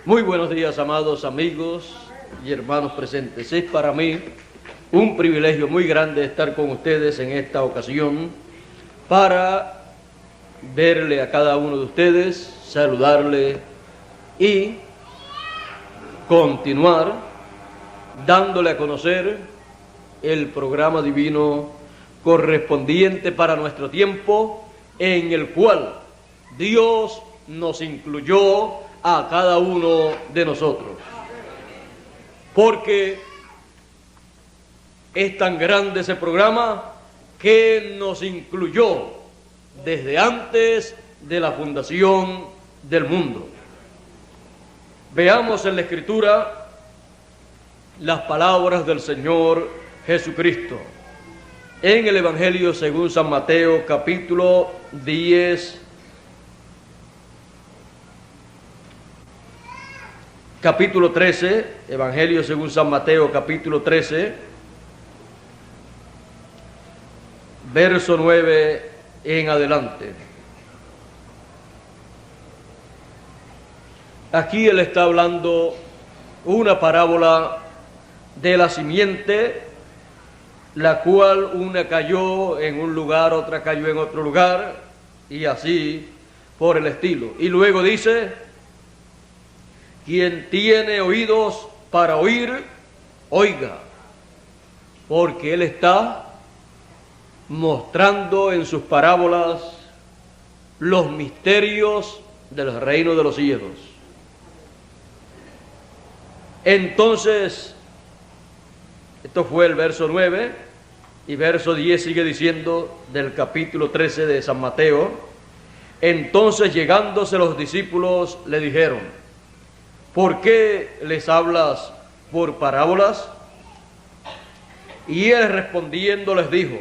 Muy buenos días, amados amigos y hermanos presentes. Es para mí un privilegio muy grande estar con ustedes en esta ocasión para verle a cada uno de ustedes, saludarle y continuar dándole a conocer el programa divino correspondiente para nuestro tiempo, en el cual Dios nos incluyó a cada uno de nosotros, porque es tan grande ese programa que nos incluyó desde antes de la fundación del mundo. Veamos en la Escritura las palabras del Señor Jesucristo en el Evangelio según San Mateo, capítulo 10, capítulo 13, Evangelio según San Mateo, capítulo 13, verso 9 en adelante. Aquí él está hablando una parábola de la simiente, la cual una cayó en un lugar, otra cayó en otro lugar, y así por el estilo. Y luego dice: quien tiene oídos para oír, oiga, porque él está mostrando en sus parábolas los misterios del reino de los cielos. Entonces, esto fue el verso 9, y verso 10 sigue diciendo del capítulo 13 de San Mateo: entonces llegándose los discípulos le dijeron: ¿por qué les hablas por parábolas? Y él respondiendo les dijo: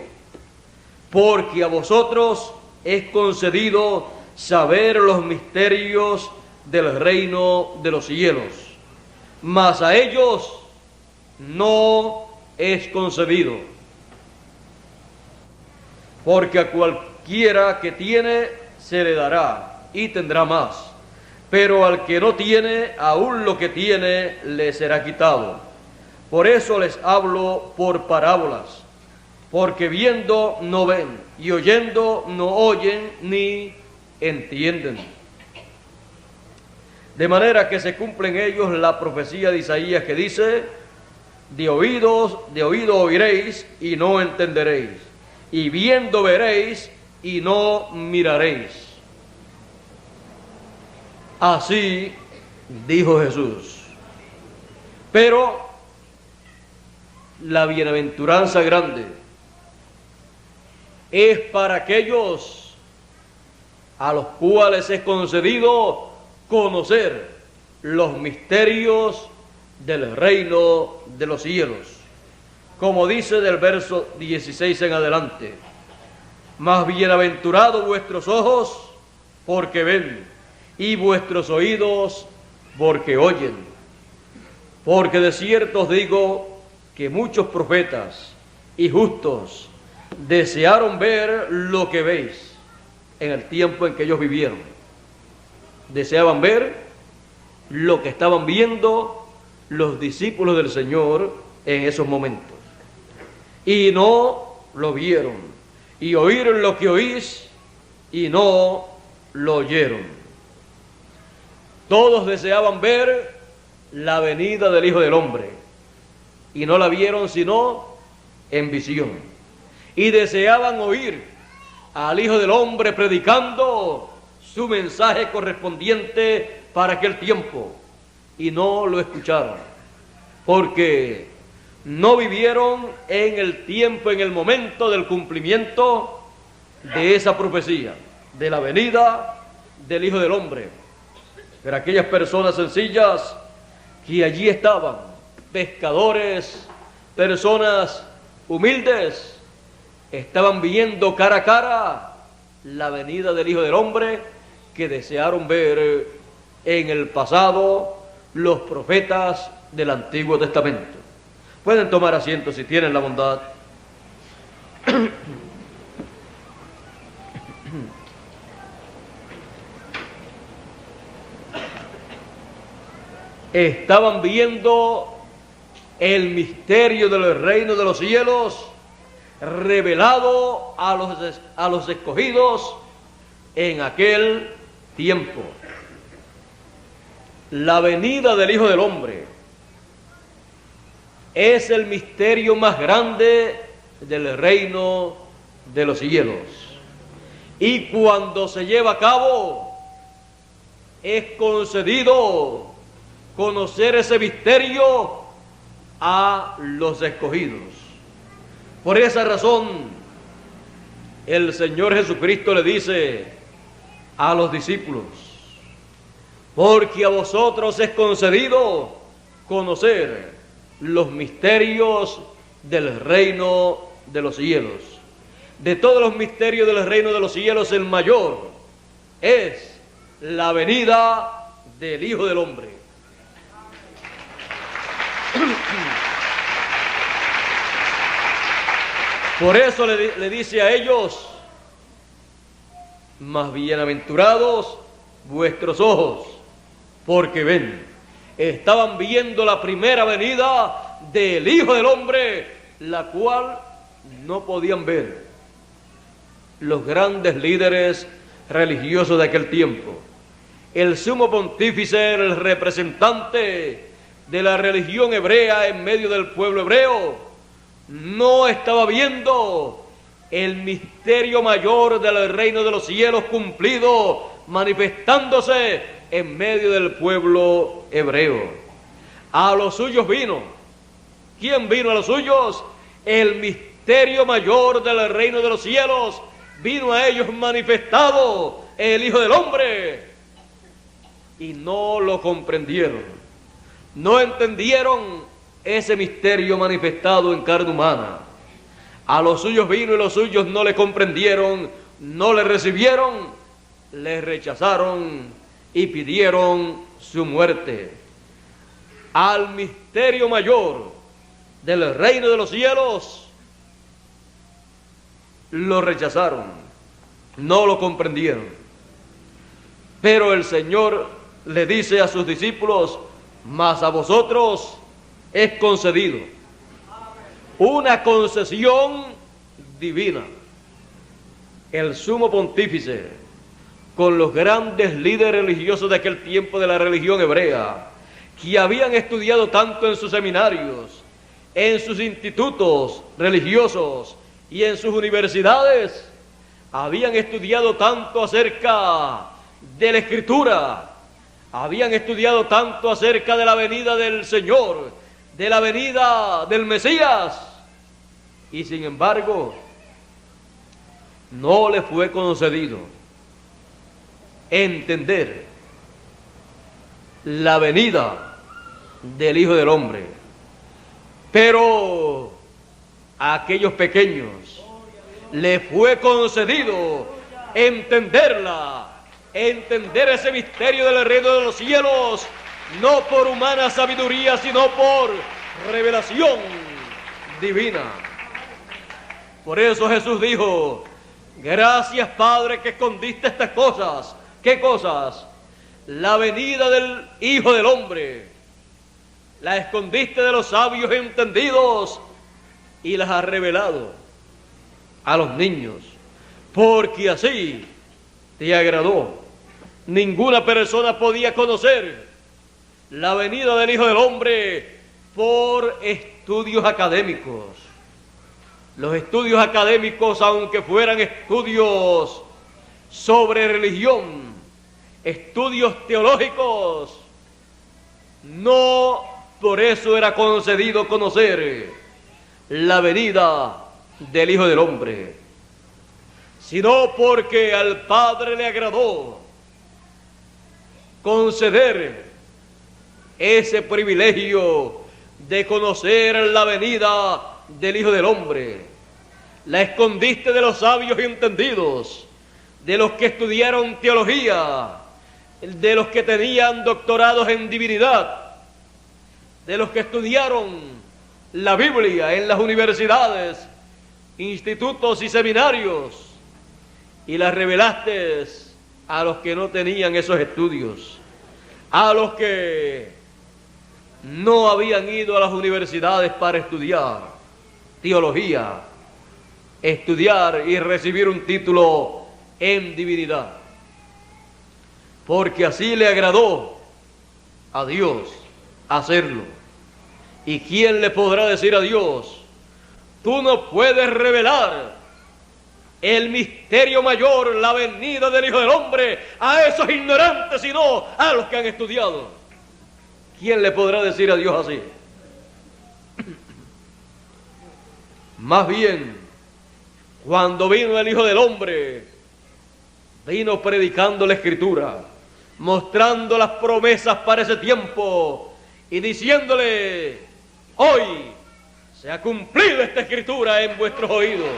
porque a vosotros es concedido saber los misterios del reino de los cielos, mas a ellos no es concedido. Porque a cualquiera que tiene se le dará y tendrá más, pero al que no tiene, aún lo que tiene le será quitado. Por eso les hablo por parábolas, porque viendo no ven, y oyendo no oyen ni entienden. De manera que se cumple en ellos la profecía de Isaías, que dice: de oído oiréis y no entenderéis, y viendo veréis y no miraréis. Así dijo Jesús. Pero la bienaventuranza grande es para aquellos a los cuales es concedido conocer los misterios del reino de los cielos. Como dice del verso 16 en adelante: más bienaventurados vuestros ojos porque ven, y vuestros oídos porque oyen. Porque de cierto os digo que muchos profetas y justos desearon ver lo que veis en el tiempo en que ellos vivieron. Deseaban ver lo que estaban viendo los discípulos del Señor en esos momentos, y no lo vieron, y oíron lo que oís y no lo oyeron. Todos deseaban ver la venida del Hijo del Hombre, y no la vieron sino en visión. Y deseaban oír al Hijo del Hombre predicando su mensaje correspondiente para aquel tiempo, y no lo escucharon, porque no vivieron en el tiempo, en el momento del cumplimiento de esa profecía, de la venida del Hijo del Hombre. Pero aquellas personas sencillas que allí estaban, pescadores, personas humildes, estaban viendo cara a cara la venida del Hijo del Hombre, que desearon ver en el pasado los profetas del Antiguo Testamento. Pueden tomar asiento si tienen la bondad. estaban viendo el misterio del reino de los cielos revelado a los escogidos en aquel tiempo. La venida del Hijo del Hombre es el misterio más grande del reino de los cielos. Y cuando se lleva a cabo, es concedido conocer ese misterio a los escogidos. Por esa razón, el Señor Jesucristo le dice a los discípulos: porque a vosotros es concedido conocer los misterios del reino de los cielos. De todos los misterios del reino de los cielos, el mayor es la venida del Hijo del Hombre. Por eso le dice a ellos: más bienaventurados vuestros ojos, porque ven. Estaban viendo la primera venida del Hijo del Hombre, la cual no podían ver los grandes líderes religiosos de aquel tiempo. El sumo pontífice, el representante de la religión hebrea en medio del pueblo hebreo, no estaba viendo el misterio mayor del reino de los cielos cumplido, manifestándose en medio del pueblo hebreo. A los suyos vino. ¿Quién vino a los suyos? El misterio mayor del reino de los cielos vino a ellos manifestado, el Hijo del Hombre, y no lo comprendieron. No entendieron ese misterio manifestado en carne humana. A los suyos vino y los suyos no le comprendieron, no le recibieron, le rechazaron y pidieron su muerte. Al misterio mayor del reino de los cielos lo rechazaron, no lo comprendieron. Pero el Señor le dice a sus discípulos: mas a vosotros es concedido. Una concesión divina. El sumo pontífice, con los grandes líderes religiosos de aquel tiempo de la religión hebrea, que habían estudiado tanto en sus seminarios, en sus institutos religiosos y en sus universidades, habían estudiado tanto acerca de la Escritura, habían estudiado tanto acerca de la venida del Señor, de la venida del Mesías, y sin embargo no le fue concedido entender la venida del Hijo del Hombre. Pero a aquellos pequeños le fue concedido entenderla, entender ese misterio del reino de los cielos, no por humana sabiduría, sino por revelación divina. Por eso Jesús dijo: gracias, Padre, que escondiste estas cosas. ¿Qué cosas? La venida del Hijo del Hombre. La escondiste de los sabios entendidos y las has revelado a los niños, porque así te agradó. Ninguna persona podía conocer la venida del Hijo del Hombre por estudios académicos. Los estudios académicos, aunque fueran estudios sobre religión, estudios teológicos, no por eso era concedido conocer la venida del Hijo del Hombre, sino porque al Padre le agradó conceder ese privilegio de conocer la venida del Hijo del Hombre. La escondiste de los sabios y entendidos, de los que estudiaron teología, de los que tenían doctorados en divinidad, de los que estudiaron la Biblia en las universidades, institutos y seminarios, y las revelaste a los que no tenían esos estudios, a los que no habían ido a las universidades para estudiar teología, estudiar y recibir un título en divinidad, porque así le agradó a Dios hacerlo. ¿Y quién le podrá decir a Dios: tú no puedes revelar el misterio mayor, la venida del Hijo del Hombre, a esos ignorantes, sino a los que han estudiado? ¿Quién le podrá decir a Dios así? Más bien, cuando vino el Hijo del Hombre, vino predicando la Escritura, mostrando las promesas para ese tiempo y diciéndole: hoy se ha cumplido esta Escritura en vuestros oídos.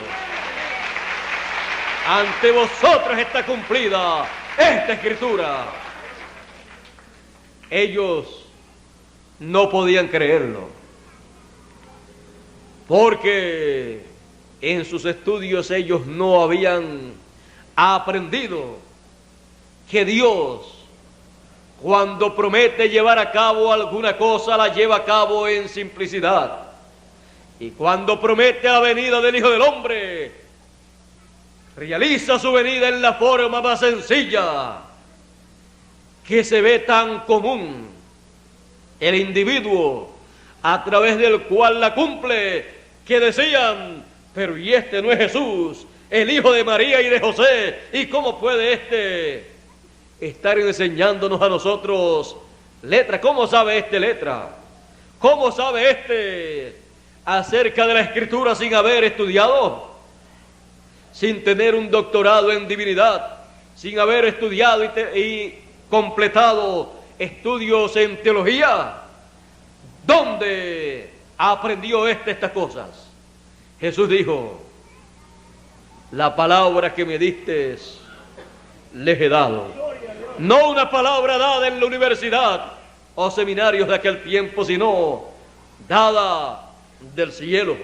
Ante vosotros está cumplida esta Escritura. Ellos no podían creerlo, porque en sus estudios ellos no habían aprendido que Dios, cuando promete llevar a cabo alguna cosa, la lleva a cabo en simplicidad. Y cuando promete la venida del Hijo del Hombre, realiza su venida en la forma más sencilla, que se ve tan común. El individuo a través del cual la cumple, que decían: pero ¿y este no es Jesús, el hijo de María y de José? ¿Y cómo puede este estar enseñándonos a nosotros letra? ¿Cómo sabe este letra? ¿Cómo sabe este acerca de la Escritura sin haber estudiado? Sin tener un doctorado en divinidad, sin haber estudiado y completado estudios en teología. ¿Dónde aprendió estas cosas? Jesús dijo: la palabra que me diste les he dado. No una palabra dada en la universidad o seminarios de aquel tiempo, sino dada del cielo.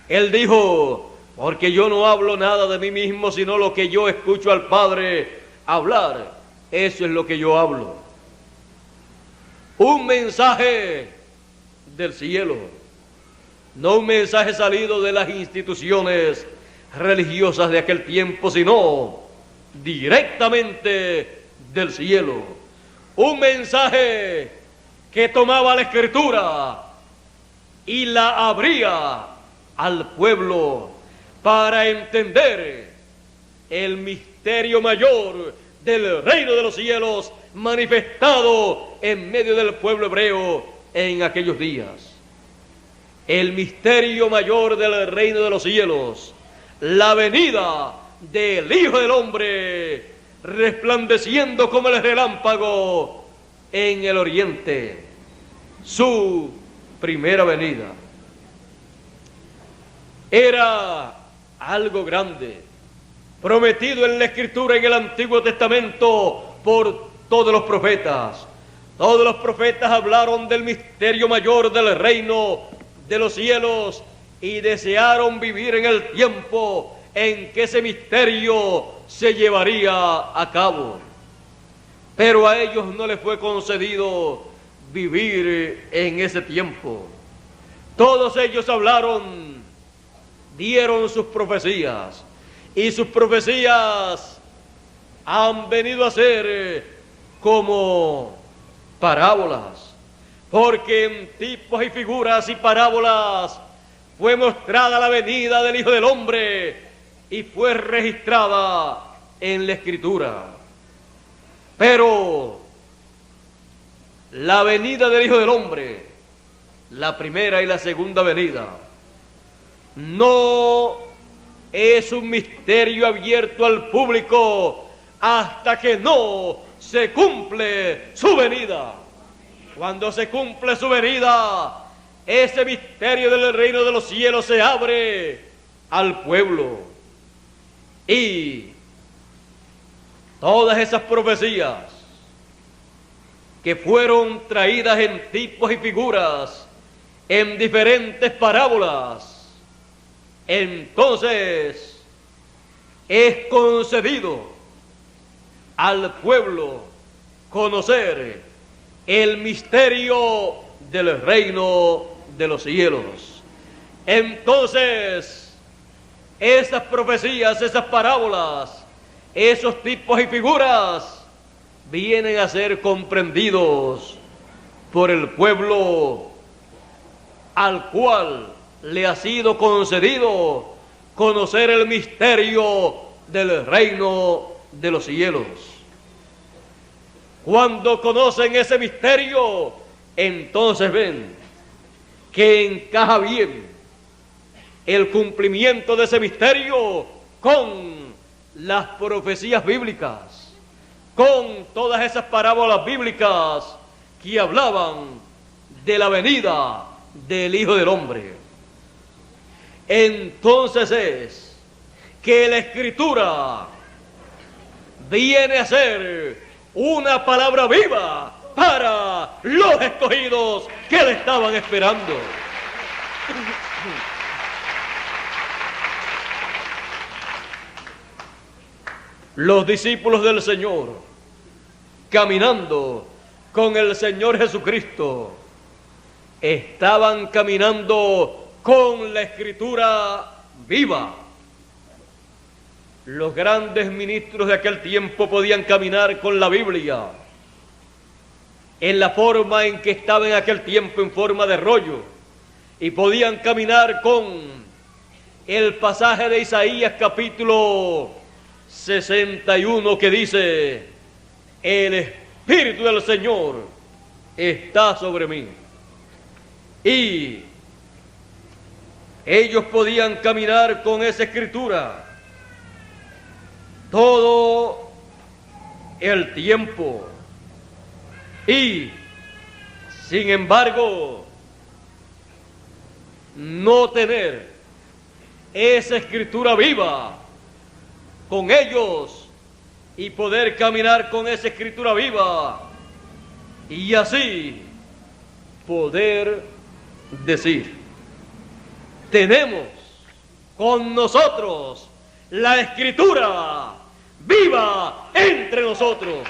Él dijo: porque yo no hablo nada de mí mismo, sino lo que yo escucho al Padre hablar, eso es lo que yo hablo. Un mensaje del cielo, no un mensaje salido de las instituciones religiosas de aquel tiempo, sino directamente del cielo. Un mensaje que tomaba la Escritura y la abría al pueblo para entender el misterio mayor del reino de los cielos manifestado en medio del pueblo hebreo en aquellos días. El misterio mayor del reino de los cielos, la venida del Hijo del Hombre resplandeciendo como el relámpago en el oriente, su primera venida. Era algo grande, prometido en la Escritura en el Antiguo Testamento por todos los profetas. Todos los profetas hablaron del misterio mayor del reino de los cielos y desearon vivir en el tiempo en que ese misterio se llevaría a cabo. Pero a ellos no les fue concedido vivir en ese tiempo. Todos ellos hablaron, dieron sus profecías, y sus profecías han venido a ser como parábolas, porque en tipos y figuras y parábolas fue mostrada la venida del Hijo del Hombre y fue registrada en la Escritura. Pero la venida del Hijo del Hombre, la primera y la segunda venida, no es un misterio abierto al público hasta que no se cumple su venida. Cuando se cumple su venida, ese misterio del reino de los cielos se abre al pueblo. Y todas esas profecías que fueron traídas en tipos y figuras, en diferentes parábolas, entonces es concedido al pueblo conocer el misterio del reino de los cielos. Entonces, esas profecías, esas parábolas, esos tipos y figuras vienen a ser comprendidos por el pueblo al cual le ha sido concedido conocer el misterio del reino de los cielos. Cuando conocen ese misterio, entonces ven que encaja bien el cumplimiento de ese misterio con las profecías bíblicas, con todas esas parábolas bíblicas que hablaban de la venida del Hijo del Hombre. Entonces es que la Escritura viene a ser una palabra viva para los escogidos que le estaban esperando. Los discípulos del Señor, caminando con el Señor Jesucristo, estaban caminando con la Escritura viva. Los grandes ministros de aquel tiempo podían caminar con la Biblia en la forma en que estaba en aquel tiempo, en forma de rollo, y podían caminar con el pasaje de Isaías capítulo 61 que dice: el Espíritu del Señor está sobre mí. Y ellos podían caminar con esa escritura todo el tiempo. Y, sin embargo, no tener esa escritura viva con ellos y poder caminar con esa escritura viva y así poder decir: tenemos con nosotros la escritura viva entre nosotros.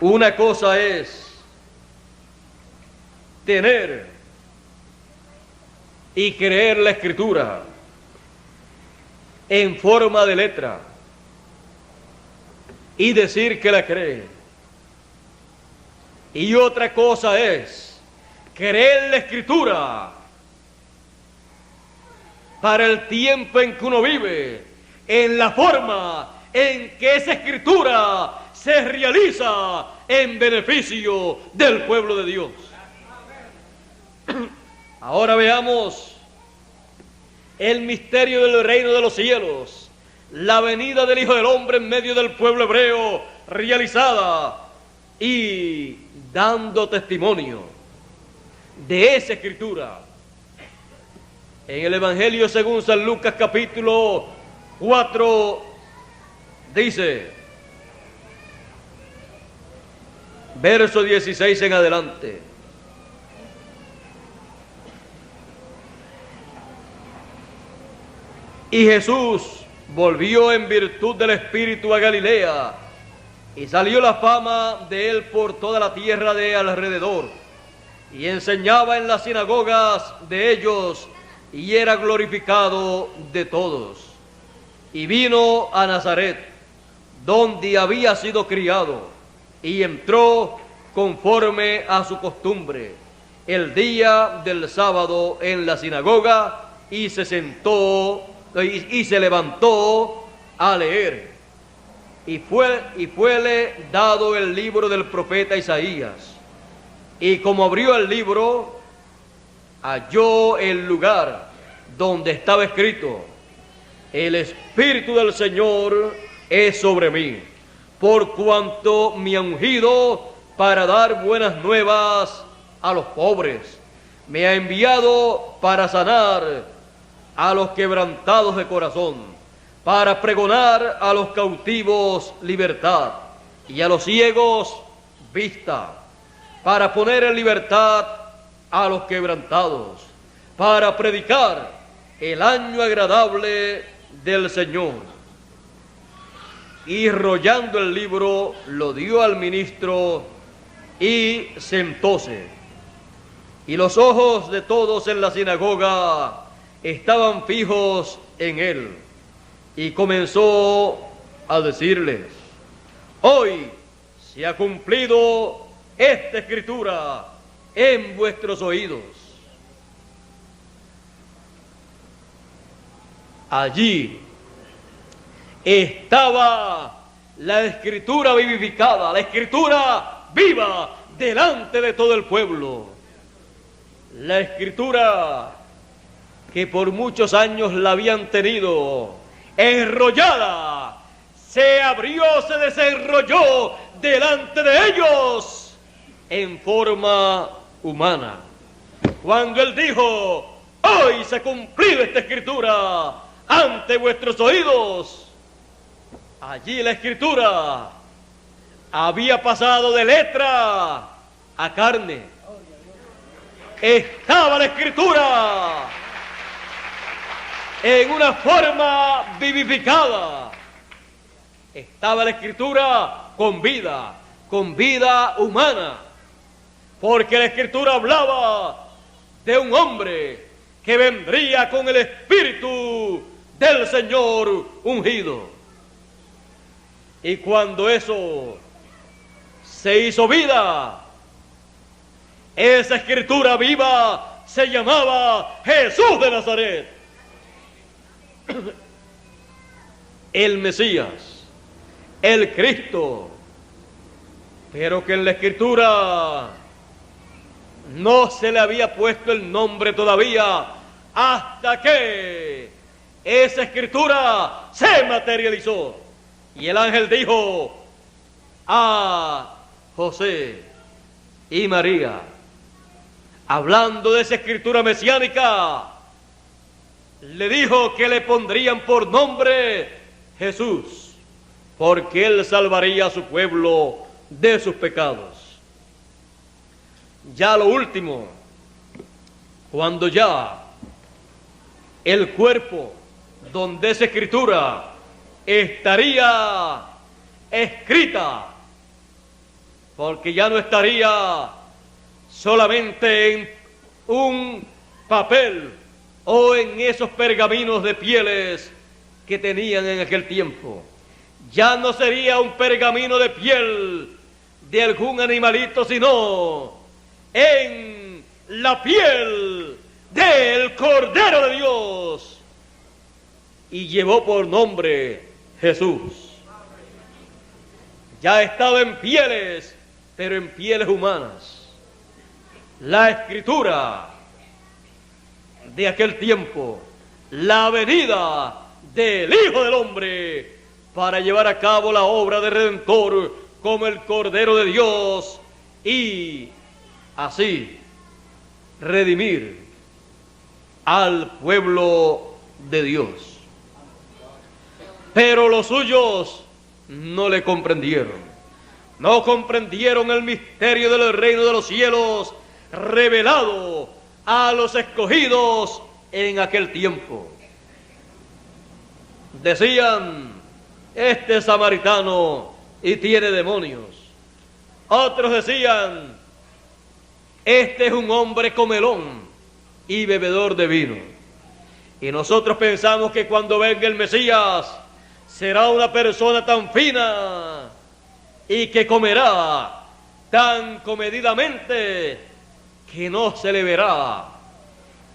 Una cosa es tener y creer la escritura en forma de letra y decir que la cree. Y otra cosa es creer la escritura para el tiempo en que uno vive, en la forma en que esa escritura se realiza en beneficio del pueblo de Dios. Ahora veamos el misterio del reino de los cielos, la venida del Hijo del Hombre en medio del pueblo hebreo realizada y dando testimonio de esa escritura. En el Evangelio según San Lucas capítulo 4 dice, verso 16 en adelante: y Jesús volvió en virtud del Espíritu a Galilea, y salió la fama de él por toda la tierra de alrededor, y enseñaba en las sinagogas de ellos, y era glorificado de todos. Y vino a Nazaret, donde había sido criado, y entró conforme a su costumbre el día del sábado en la sinagoga, y se sentó y se levantó a leer. Y fuele dado el libro del profeta Isaías. Y como abrió el libro, halló el lugar donde estaba escrito: el Espíritu del Señor es sobre mí, por cuanto me ha ungido para dar buenas nuevas a los pobres. Me ha enviado para sanar a los quebrantados de corazón, para pregonar a los cautivos libertad y a los ciegos vista, para poner en libertad a los quebrantados, para predicar el año agradable del Señor. y enrollando el libro lo dio al ministro y sentóse. Y los ojos de todos en la sinagoga estaban fijos en él. Y comenzó a decirles: hoy se ha cumplido esta escritura en vuestros oídos. Allí estaba la escritura vivificada, la escritura viva delante de todo el pueblo. La escritura que por muchos años la habían tenido enrollada, se abrió, se desenrolló delante de ellos en forma humana. Cuando él dijo: hoy se ha cumplido esta escritura ante vuestros oídos, allí la escritura había pasado de letra a carne. Estaba la escritura en una forma vivificada. Estaba la escritura con vida humana, porque la escritura hablaba de un hombre que vendría con el espíritu del Señor ungido. Y cuando eso se hizo vida, esa escritura viva se llamaba Jesús de Nazaret, el Mesías, el Cristo, pero que en la escritura no se le había puesto el nombre todavía, hasta que esa escritura se materializó. Y el ángel dijo a José y María, hablando de esa escritura mesiánica, le dijo que le pondrían por nombre Jesús, porque él salvaría a su pueblo de sus pecados. Ya lo último, cuando ya el cuerpo donde esa escritura estaría escrita, porque ya no estaría solamente en un papel o en esos pergaminos de pieles que tenían en aquel tiempo. Ya no sería un pergamino de piel de algún animalito, sino en la piel del Cordero de Dios, y llevó por nombre Jesús. Ya estaba en pieles, pero en pieles humanas. La escritura de aquel tiempo, la venida del Hijo del Hombre para llevar a cabo la obra de Redentor como el Cordero de Dios y así redimir al pueblo de Dios. Pero los suyos no le comprendieron. No comprendieron el misterio del reino de los cielos revelado a los escogidos en aquel tiempo. Decían: este es samaritano y tiene demonios. Otros decían: este es un hombre comelón y bebedor de vino. Y nosotros pensamos que cuando venga el Mesías será una persona tan fina y que comerá tan comedidamente que no se le verá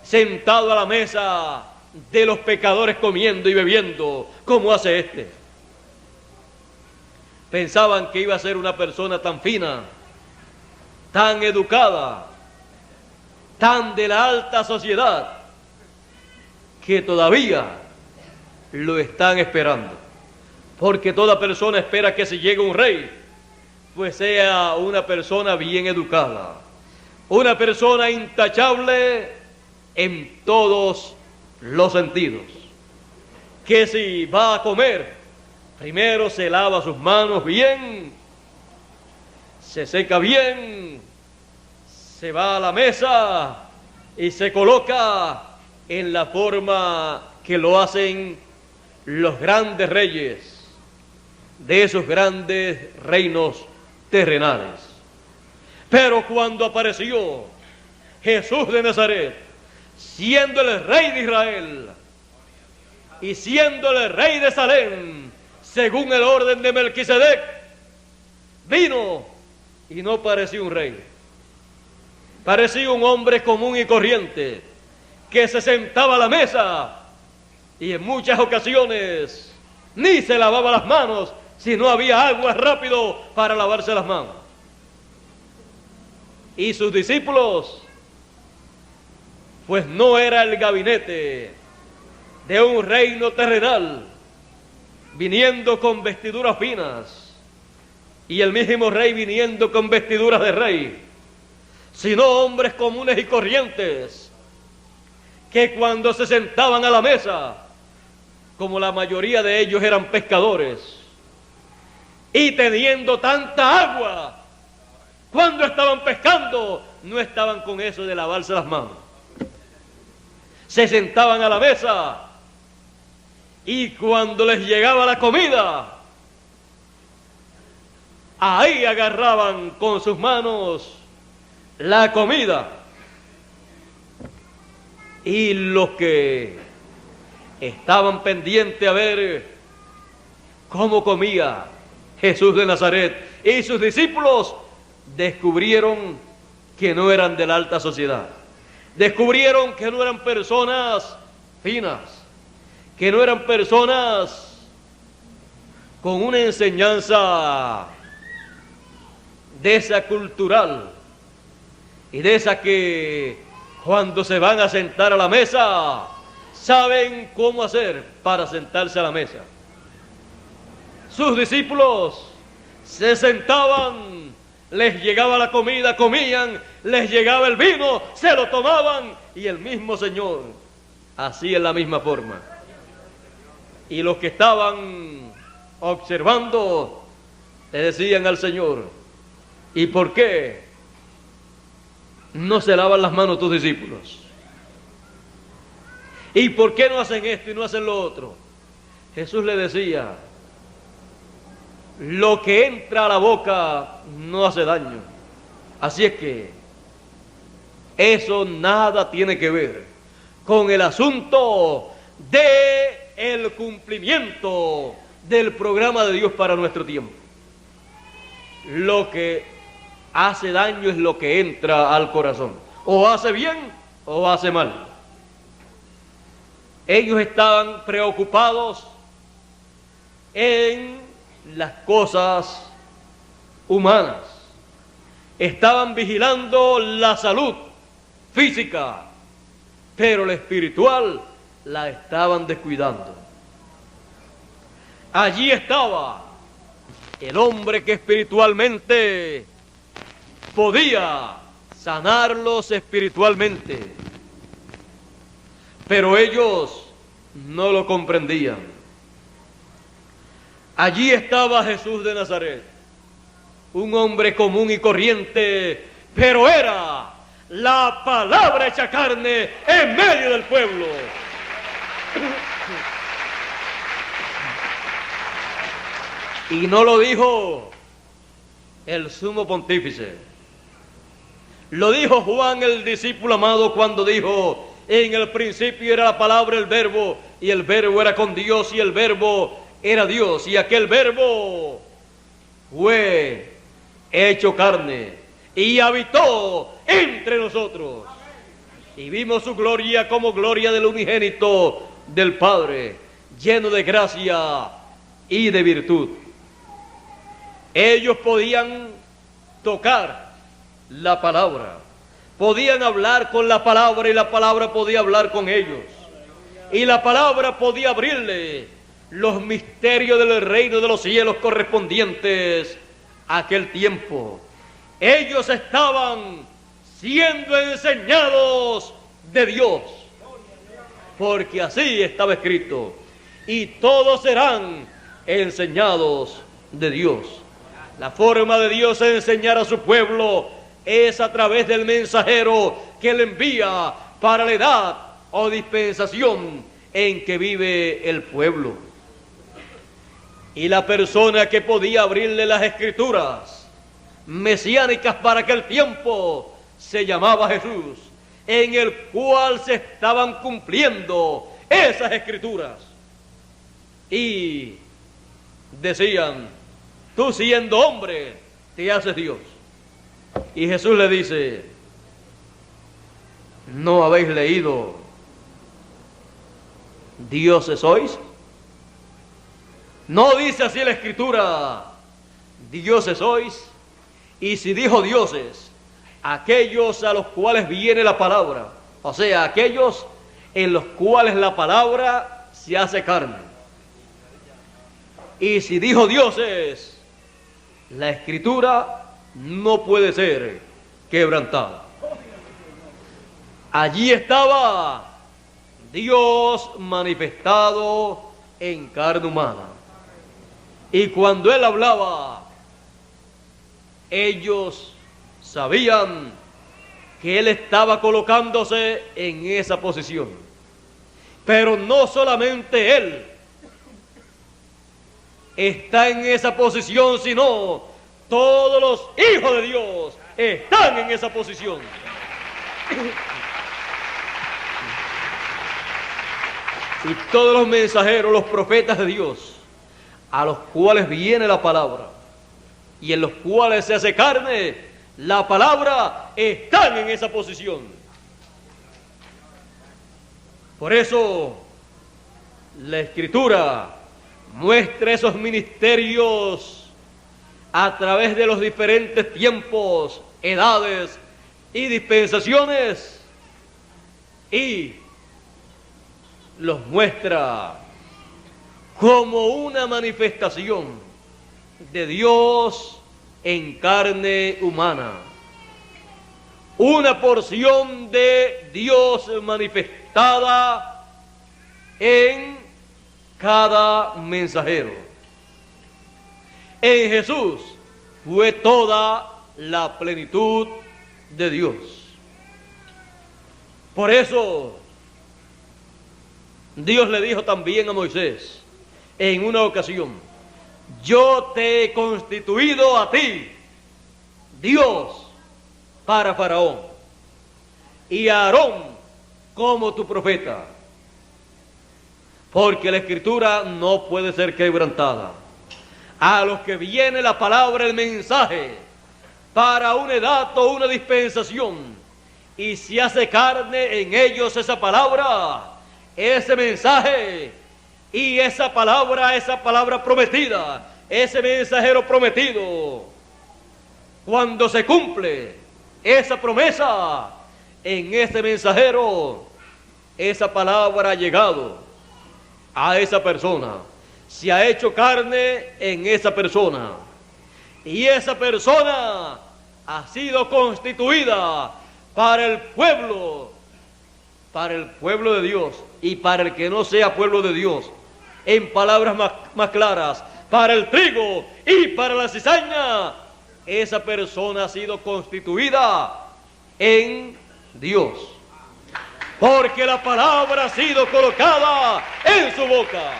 sentado a la mesa de los pecadores comiendo y bebiendo como hace este. Pensaban que iba a ser una persona tan fina, tan educada, tan de la alta sociedad, que todavía lo están esperando. Porque toda persona espera que si llega un rey, pues sea una persona bien educada, una persona intachable en todos los sentidos, que si va a comer, primero se lava sus manos bien, se seca bien, se va a la mesa y se coloca en la forma que lo hacen los grandes reyes, de esos grandes reinos terrenales. Pero cuando apareció Jesús de Nazaret, siendo el rey de Israel y siendo el rey de Salem, según el orden de Melquisedec, vino y no parecía un rey, parecía un hombre común y corriente que se sentaba a la mesa y en muchas ocasiones ni se lavaba las manos si no había agua rápido para lavarse las manos. Y sus discípulos, pues no era el gabinete de un reino terrenal, viniendo con vestiduras finas, y el mismo rey viniendo con vestiduras de rey, sino hombres comunes y corrientes, que cuando se sentaban a la mesa, como la mayoría de ellos eran pescadores, y teniendo tanta agua, cuando estaban pescando, no estaban con eso de lavarse las manos. Se sentaban a la mesa, y cuando les llegaba la comida, ahí agarraban con sus manos la comida. Y los que estaban pendientes a ver cómo comía Jesús de Nazaret y sus discípulos, descubrieron que no eran de la alta sociedad. Descubrieron que no eran personas finas, que no eran personas con una enseñanza de esa cultural y de esa que cuando se van a sentar a la mesa saben cómo hacer para sentarse a la mesa. Sus discípulos se sentaban, les llegaba la comida, comían, les llegaba el vino, se lo tomaban, y el mismo Señor hacía en la misma forma. Y los que estaban observando le decían al Señor: ¿y por qué no se lavan las manos tus discípulos? ¿Y por qué no hacen esto y no hacen lo otro? Jesús le decía: lo que entra a la boca no hace daño. Así es que eso nada tiene que ver con el asunto de el cumplimiento del programa de Dios para nuestro tiempo. Lo que hace daño es lo que entra al corazón. O hace bien o hace mal. Ellos estaban preocupados en las cosas humanas. Estaban vigilando la salud física, pero la espiritual la estaban descuidando. Allí estaba el hombre que espiritualmente podía sanarlos espiritualmente, pero ellos no lo comprendían. Allí estaba Jesús de Nazaret, un hombre común y corriente, pero era la palabra hecha carne en medio del pueblo. Y no lo dijo el sumo pontífice, lo dijo Juan el discípulo amado cuando dijo: en el principio era la palabra, el verbo, y el verbo era con Dios, y el verbo era Dios, y aquel verbo fue hecho carne y habitó entre nosotros, y vimos su gloria como gloria del unigénito del Padre, lleno de gracia y de virtud. Ellos podían tocar la palabra, podían hablar con la palabra, y la palabra podía hablar con ellos, y la palabra podía abrirle los misterios del reino de los cielos correspondientes a aquel tiempo. Ellos estaban siendo enseñados de Dios, porque así estaba escrito: y todos serán enseñados de Dios. La forma de Dios de enseñar a su pueblo es a través del mensajero que le envía para la edad o dispensación en que vive el pueblo. Y la persona que podía abrirle las escrituras mesiánicas para aquel tiempo se llamaba Jesús, en el cual se estaban cumpliendo esas escrituras. Y decían: tú siendo hombre, te haces Dios. Y Jesús le dice: ¿no habéis leído dioses sois? No dice así la escritura: dioses sois. Y si dijo dioses, aquellos a los cuales viene la palabra, o sea, aquellos en los cuales la palabra se hace carne. Y si dijo dioses, la escritura no puede ser quebrantada. Allí estaba Dios manifestado en carne humana. Y cuando Él hablaba, ellos sabían que Él estaba colocándose en esa posición. Pero no solamente Él está en esa posición, sino todos los hijos de Dios están en esa posición. Y todos los mensajeros, los profetas de Dios, a los cuales viene la palabra y en los cuales se hace carne la palabra, están en esa posición. Por eso la Escritura muestra esos ministerios a través de los diferentes tiempos, edades y dispensaciones, y los muestra como una manifestación de Dios en carne humana, una porción de Dios manifestada en cada mensajero. En Jesús fue toda la plenitud de Dios. Por eso Dios le dijo también a Moisés en una ocasión: yo te he constituido a ti Dios para Faraón y a Aarón como tu profeta, porque la Escritura no puede ser quebrantada. A los que viene la palabra, el mensaje, para una edad o una dispensación, y se hace carne en ellos esa palabra, ese mensaje y esa palabra prometida, ese mensajero prometido, cuando se cumple esa promesa en ese mensajero, esa palabra ha llegado a esa persona, se ha hecho carne en esa persona, y esa persona ha sido constituida para el pueblo de Dios, y para el que no sea pueblo de Dios, en palabras más claras, para el trigo y para la cizaña, esa persona ha sido constituida en Dios, porque la palabra ha sido colocada en su boca.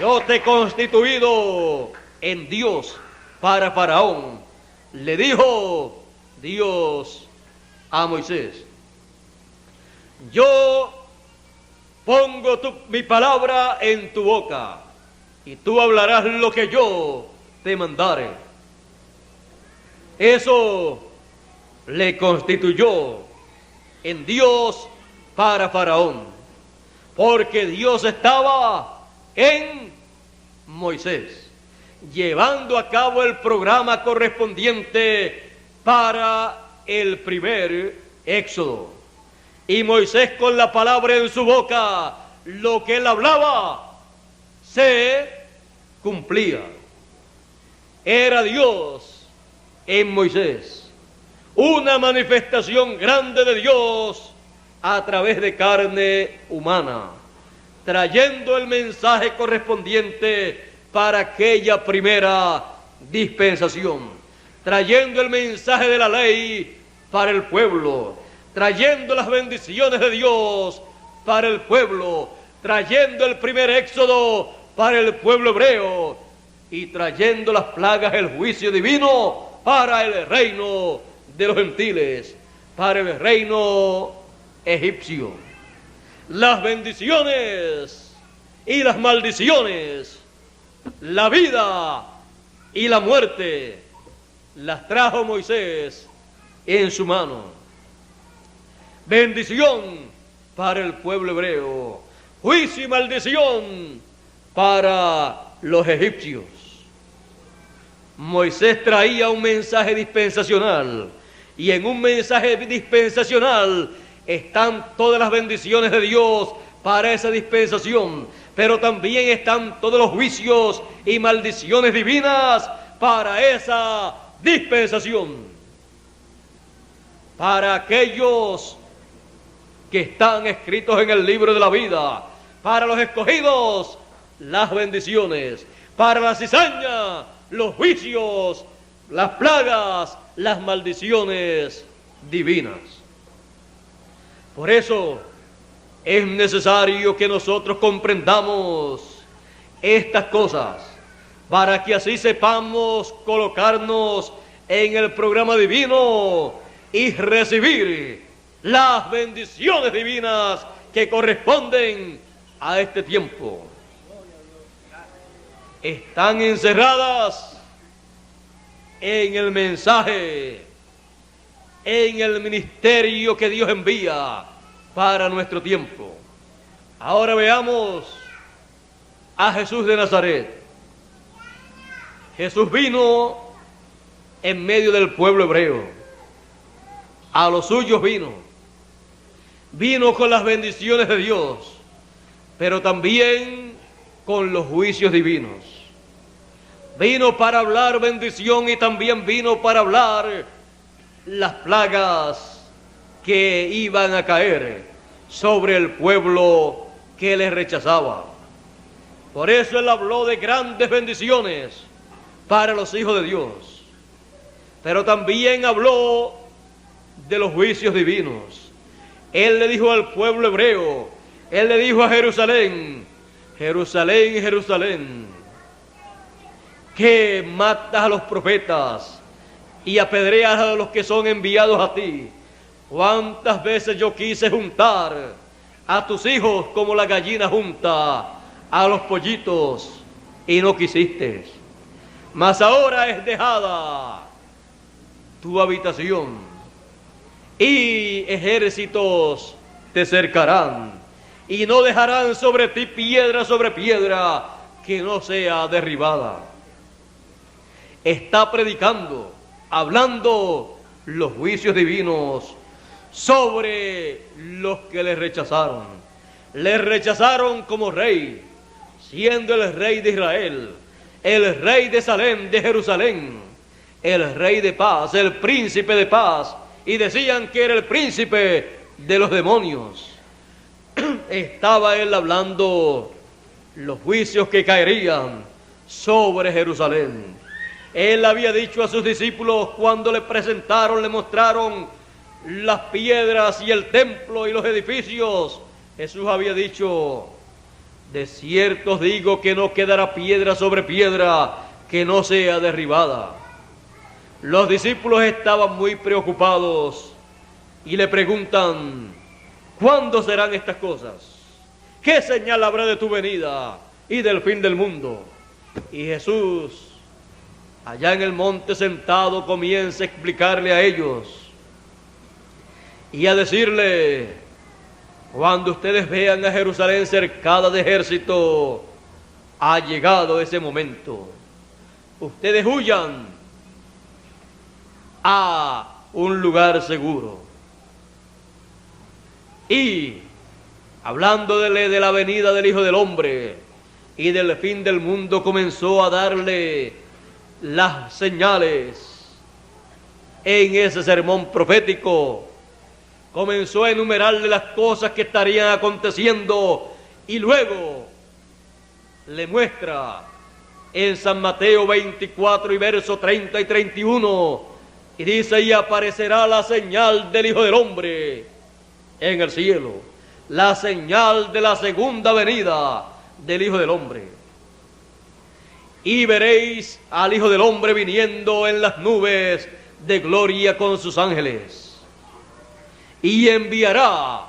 Yo te he constituido en Dios para Faraón, le dijo Dios a Moisés. Yo pongo mi palabra en tu boca, y tú hablarás lo que yo te mandare. Eso le constituyó en Dios para Faraón, porque Dios estaba en Moisés, llevando a cabo el programa correspondiente para el primer éxodo. Y Moisés, con la palabra en su boca, lo que él hablaba se cumplía. Era Dios en Moisés, una manifestación grande de Dios a través de carne humana, trayendo el mensaje correspondiente para aquella primera dispensación, trayendo el mensaje de la ley para el pueblo, trayendo las bendiciones de Dios para el pueblo, trayendo el primer éxodo para el pueblo hebreo y trayendo las plagas el juicio divino para el reino de los gentiles, para el reino egipcio. Las bendiciones y las maldiciones, la vida y la muerte, las trajo Moisés en su mano. Bendición para el pueblo hebreo, juicio y maldición para los egipcios. Moisés traía un mensaje dispensacional, y en un mensaje dispensacional están todas las bendiciones de Dios para esa dispensación, pero también están todos los juicios y maldiciones divinas para esa dispensación. Para aquellos que están escritos en el libro de la vida, para los escogidos, las bendiciones, para la cizaña, los juicios, las plagas, las maldiciones divinas. Por eso es necesario que nosotros comprendamos estas cosas, para que así sepamos colocarnos en el programa divino y recibir las bendiciones divinas que corresponden a este tiempo. Están encerradas en el mensaje, en el ministerio que Dios envía para nuestro tiempo. Ahora veamos a Jesús de Nazaret. Jesús vino en medio del pueblo hebreo. A los suyos vino con las bendiciones de Dios, pero también con los juicios divinos. Vino para hablar bendición y también vino para hablar las plagas que iban a caer sobre el pueblo que le rechazaba. Por eso él habló de grandes bendiciones para los hijos de Dios, pero también habló de los juicios divinos. Él le dijo al pueblo hebreo, él le dijo a Jerusalén: Jerusalén, Jerusalén, que matas a los profetas y apedreas a los que son enviados a ti. ¿Cuántas veces yo quise juntar a tus hijos como la gallina junta a los pollitos y no quisiste? Mas ahora es dejada tu habitación y ejércitos te cercarán y no dejarán sobre ti piedra sobre piedra que no sea derribada. Está predicando, hablando los juicios divinos sobre los que le rechazaron. Le rechazaron como rey, siendo el rey de Israel, el rey de Salem, de Jerusalén, el rey de paz, el príncipe de paz, y decían que era el príncipe de los demonios. Estaba él hablando los juicios que caerían sobre Jerusalén. Él había dicho a sus discípulos cuando le presentaron, le mostraron las piedras y el templo y los edificios. Jesús había dicho: de cierto os digo que no quedará piedra sobre piedra que no sea derribada. Los discípulos estaban muy preocupados y le preguntan: ¿cuándo serán estas cosas? ¿Qué señal habrá de tu venida y del fin del mundo? Y Jesús, allá en el monte sentado, comienza a explicarle a ellos y a decirle: cuando ustedes vean a Jerusalén cercada de ejército, ha llegado ese momento. Ustedes huyan a un lugar seguro. Y hablándole de la venida del Hijo del Hombre y del fin del mundo, comenzó a darle las señales. En ese sermón profético comenzó a enumerarle las cosas que estarían aconteciendo, y luego le muestra en San Mateo 24 y verso 30 y 31, y dice: y aparecerá la señal del Hijo del Hombre en el cielo, la señal de la segunda venida del Hijo del Hombre. y veréis al Hijo del Hombre viniendo en las nubes de gloria con sus ángeles. Y enviará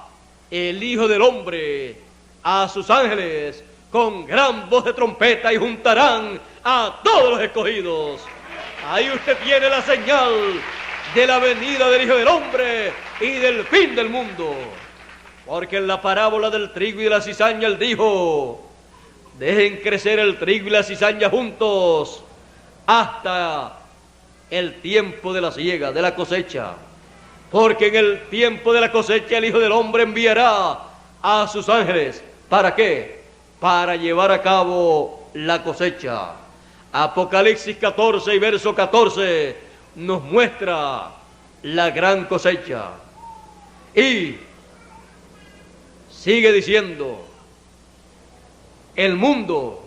el Hijo del Hombre a sus ángeles con gran voz de trompeta y juntarán a todos los escogidos. Ahí usted tiene la señal de la venida del Hijo del Hombre y del fin del mundo. Porque en la parábola del trigo y de la cizaña él dijo: dejen crecer el trigo y la cizaña juntos hasta el tiempo de la siega, de la cosecha. Porque en el tiempo de la cosecha el Hijo del Hombre enviará a sus ángeles. ¿Para qué? Para llevar a cabo la cosecha. Apocalipsis 14 y verso 14 nos muestra la gran cosecha. Y sigue diciendo: el mundo,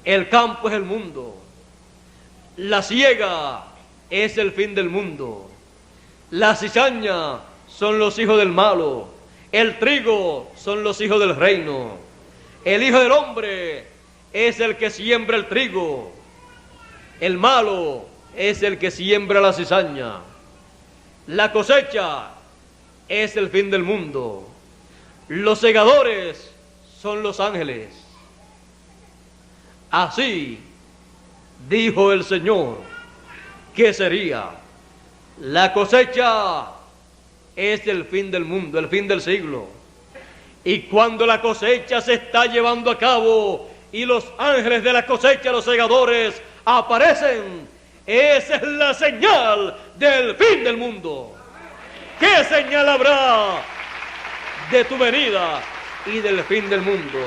el campo es el mundo, la siega es el fin del mundo, la cizaña son los hijos del malo, el trigo son los hijos del reino, el Hijo del Hombre es el que siembra el trigo, el malo es el que siembra la cizaña, la cosecha es el fin del mundo, los segadores son los ángeles. Así dijo el Señor que sería. La cosecha es el fin del mundo, el fin del siglo. Y cuando la cosecha se está llevando a cabo y los ángeles de la cosecha, los segadores, aparecen, esa es la señal del fin del mundo. ¿Qué señal habrá de tu venida y del fin del mundo?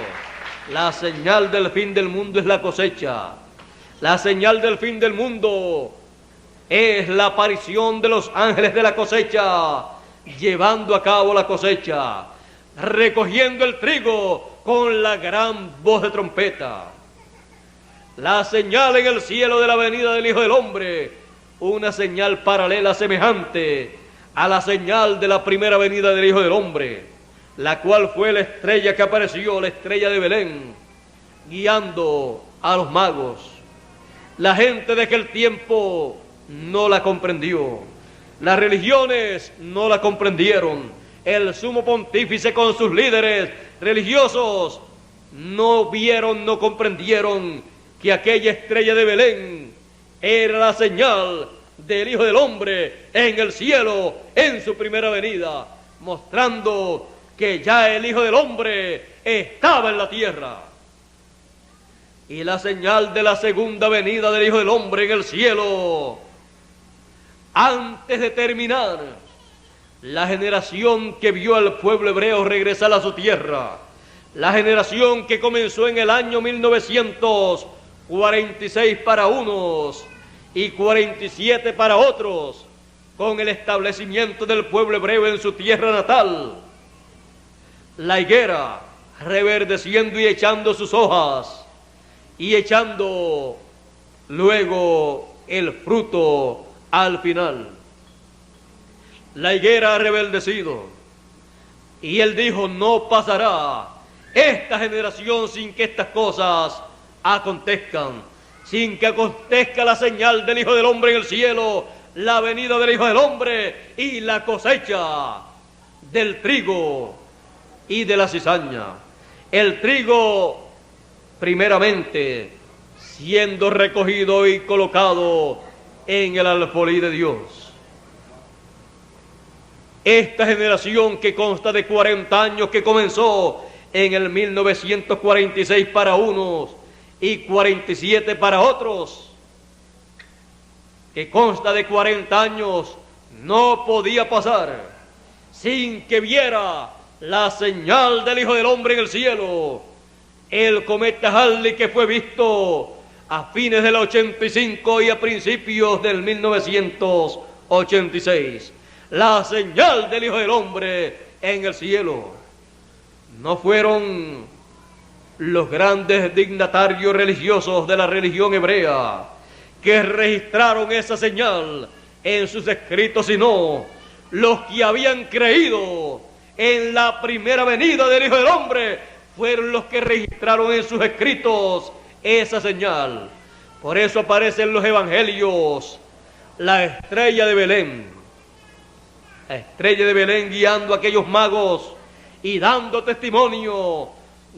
La señal del fin del mundo es la cosecha. La señal del fin del mundo es la aparición de los ángeles de la cosecha, llevando a cabo la cosecha, recogiendo el trigo con la gran voz de trompeta. La señal en el cielo de la venida del Hijo del Hombre, una señal paralela semejante a la señal de la primera venida del Hijo del Hombre, la cual fue la estrella que apareció, la estrella de Belén, guiando a los magos. La gente de aquel tiempo no la comprendió, las religiones no la comprendieron, el sumo pontífice con sus líderes religiosos no vieron, no comprendieron que aquella estrella de Belén era la señal del Hijo del Hombre en el cielo, en su primera venida, mostrando que ya el Hijo del Hombre estaba en la tierra. Y la señal de la segunda venida del Hijo del Hombre en el cielo, antes de terminar, la generación que vio al pueblo hebreo regresar a su tierra, la generación que comenzó en el año 1946 para unos y 47 para otros, con el establecimiento del pueblo hebreo en su tierra natal, la higuera reverdeciendo y echando sus hojas, y echando luego el fruto al final. La higuera ha rebeldecido, y él dijo: no pasará esta generación sin que estas cosas acontezcan, sin que acontezca la señal del Hijo del Hombre en el cielo, la venida del Hijo del Hombre y la cosecha del trigo y de la cizaña. El trigo, primeramente, siendo recogido y colocado en el alfolí de Dios. Esta generación que consta de 40 años, que comenzó en el 1946 para unos y 47 para otros, que consta de 40 años, no podía pasar sin que viera la señal del Hijo del Hombre en el cielo, el cometa Halley, que fue visto a fines del 85 y a principios del 1986. La señal del Hijo del Hombre en el cielo. No fueron los grandes dignatarios religiosos de la religión hebrea que registraron esa señal en sus escritos, sino los que habían creído en la primera venida del Hijo del Hombre fueron los que registraron en sus escritos esa señal. Por eso aparece en los evangelios la estrella de Belén. La estrella de Belén guiando a aquellos magos y dando testimonio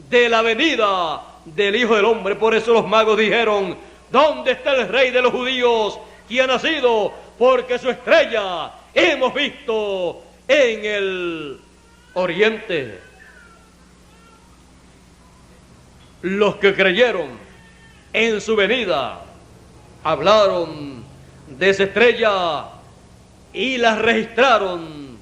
de la venida del Hijo del Hombre. Por eso los magos dijeron: ¿dónde está el Rey de los judíos que ha nacido? Porque su estrella hemos visto en el oriente. Los que creyeron en su venida hablaron de esa estrella y la registraron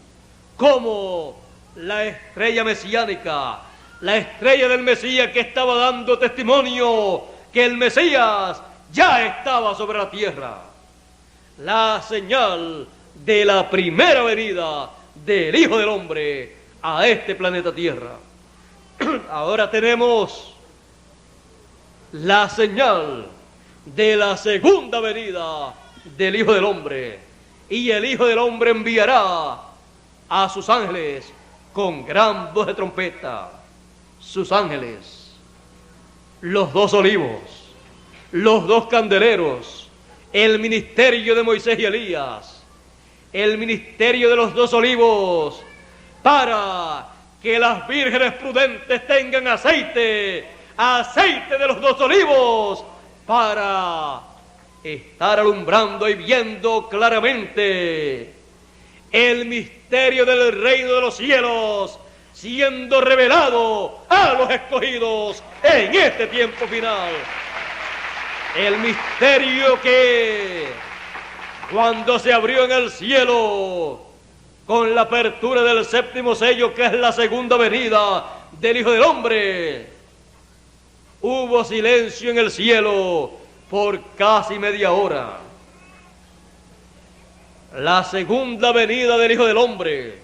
como la estrella mesiánica, la estrella del Mesías, que estaba dando testimonio que el Mesías ya estaba sobre la tierra. La señal de la primera venida del Hijo del Hombre a este planeta Tierra. Ahora tenemos la señal de la segunda venida del Hijo del Hombre, y el Hijo del Hombre enviará a sus ángeles con gran voz de trompeta. Sus ángeles, los dos olivos, los dos candeleros, el ministerio de Moisés y Elías, el ministerio de los dos olivos, para que las vírgenes prudentes tengan aceite de los dos olivos, para estar alumbrando y viendo claramente el misterio del reino de los cielos siendo revelado a los escogidos en este tiempo final. El misterio que, cuando se abrió en el cielo con la apertura del séptimo sello, que es la segunda venida del Hijo del Hombre, hubo silencio en el cielo por casi media hora. La segunda venida del Hijo del Hombre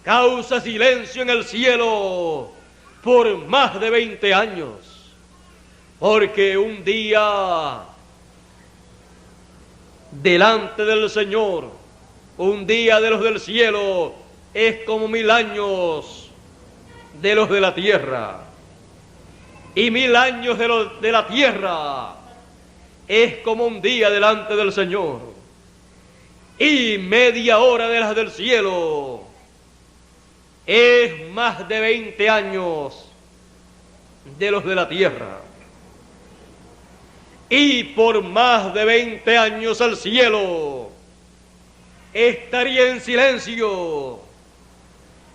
causa silencio en el cielo por más de 20 años, porque un día delante del Señor, un día de los del cielo, es como 1000 años de los de la tierra, y 1000 años de los de la tierra es como un día delante del Señor, y media hora de las del cielo es más de 20 años de los de la tierra. Y por más de 20 años el cielo estaría en silencio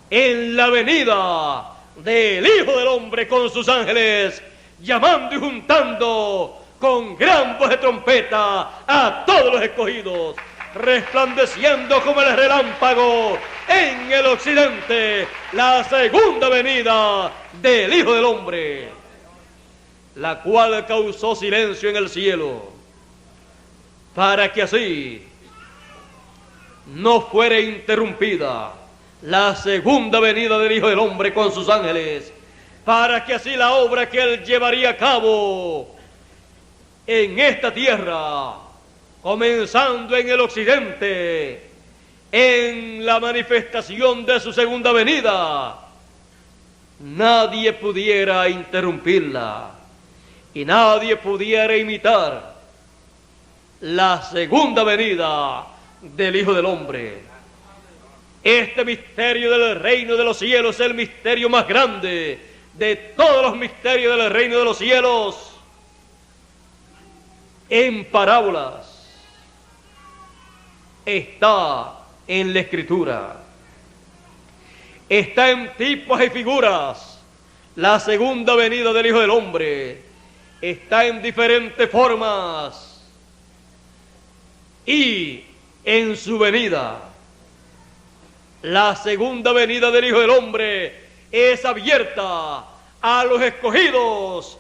en la venida del Hijo del Hombre con sus ángeles, llamando y juntando con gran voz de trompeta a todos los escogidos, resplandeciendo como el relámpago en el occidente la segunda venida del Hijo del Hombre, la cual causó silencio en el cielo, para que así no fuera interrumpida la segunda venida del Hijo del Hombre con sus ángeles, para que así la obra que Él llevaría a cabo en esta tierra, comenzando en el occidente, en la manifestación de su segunda venida, nadie pudiera interrumpirla y nadie pudiera imitar la segunda venida del Hijo del Hombre. Este misterio del reino de los cielos es el misterio más grande de todos los misterios del reino de los cielos. En parábolas está en la Escritura, está en tipos y figuras. La segunda venida del Hijo del Hombre está en diferentes formas, y en su venida, la segunda venida del Hijo del Hombre es abierta a los escogidos,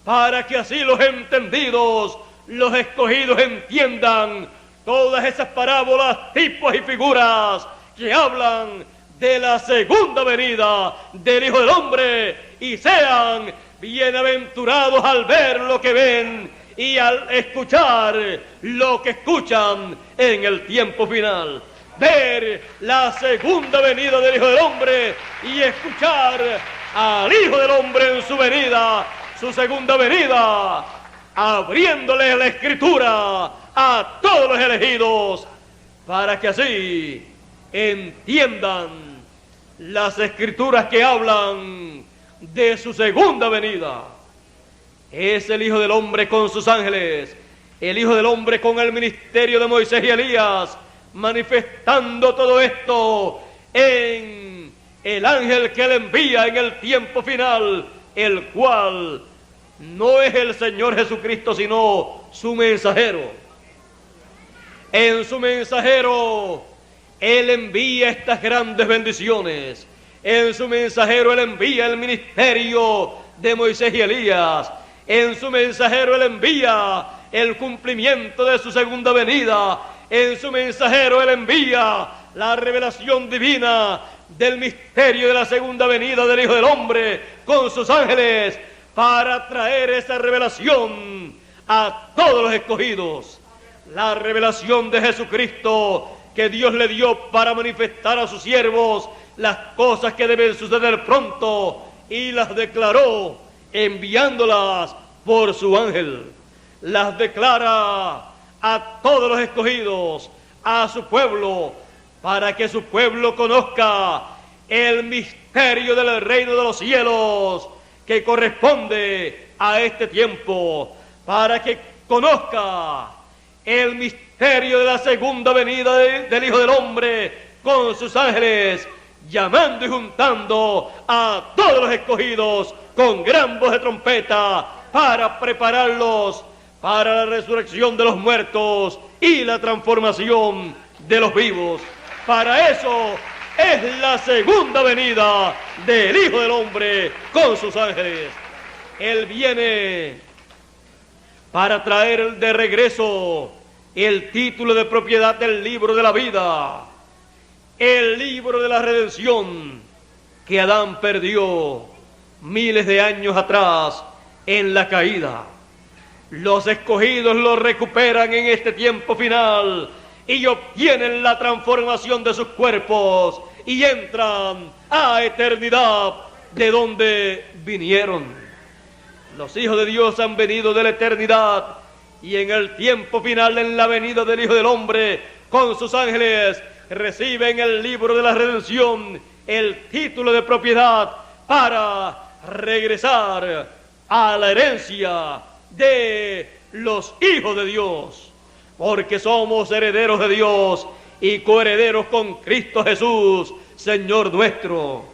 para que así los entendidos, los escogidos, entiendan todas esas parábolas, tipos y figuras que hablan de la segunda venida del Hijo del Hombre, y sean bienaventurados al ver lo que ven y al escuchar lo que escuchan en el tiempo final. Ver la segunda venida del Hijo del Hombre y escuchar al Hijo del Hombre en su venida, su segunda venida, abriéndole la escritura a todos los elegidos, para que así entiendan las escrituras que hablan de su segunda venida. Es el Hijo del Hombre con sus ángeles, el Hijo del Hombre con el ministerio de Moisés y Elías, manifestando todo esto en el ángel que le envía en el tiempo final, el cual no es el Señor Jesucristo, sino su mensajero. En su mensajero Él envía estas grandes bendiciones. En su mensajero Él envía el ministerio de Moisés y Elías. En su mensajero Él envía el cumplimiento de su segunda venida. En su mensajero Él envía la revelación divina del misterio de la segunda venida del Hijo del Hombre con sus ángeles, para traer esa revelación a todos los escogidos. La revelación de Jesucristo que Dios le dio para manifestar a sus siervos las cosas que deben suceder pronto, y las declaró enviándolas por su ángel. Las declara a todos los escogidos, a su pueblo, para que su pueblo conozca el misterio del reino de los cielos que corresponde a este tiempo, para que conozca el misterio de la segunda venida del Hijo del Hombre con sus ángeles, llamando y juntando a todos los escogidos con gran voz de trompeta, para prepararlos para la resurrección de los muertos y la transformación de los vivos. Para eso es la segunda venida del Hijo del Hombre con sus ángeles. Él viene para traer de regreso el título de propiedad del libro de la vida, el libro de la redención que Adán perdió miles de años atrás en la caída. Los escogidos lo recuperan en este tiempo final y obtienen la transformación de sus cuerpos y entran a eternidad, de donde vinieron. Los hijos de Dios han venido de la eternidad, y en el tiempo final, en la venida del Hijo del Hombre con sus ángeles, reciben el libro de la redención, el título de propiedad, para regresar a la herencia de los hijos de Dios, porque somos herederos de Dios y coherederos con Cristo Jesús, Señor nuestro.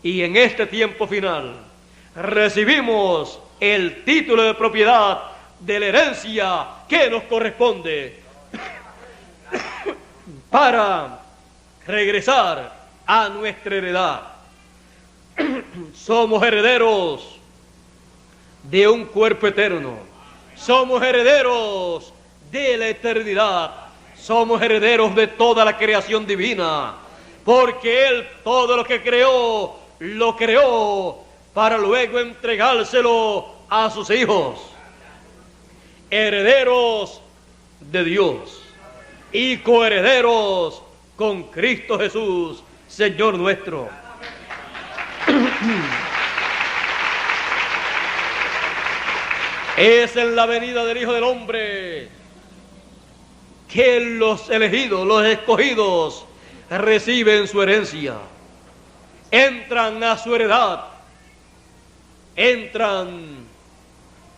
Y en este tiempo final recibimos el título de propiedad de la herencia que nos corresponde para regresar a nuestra heredad. Somos herederos de un cuerpo eterno, somos herederos de la eternidad, somos herederos de toda la creación divina, porque Él todo lo que creó, lo creó para luego entregárselo a sus hijos. Herederos de Dios y coherederos con Cristo Jesús, Señor nuestro. Es en la venida del Hijo del Hombre que los elegidos, los escogidos, reciben su herencia, entran a su heredad, entran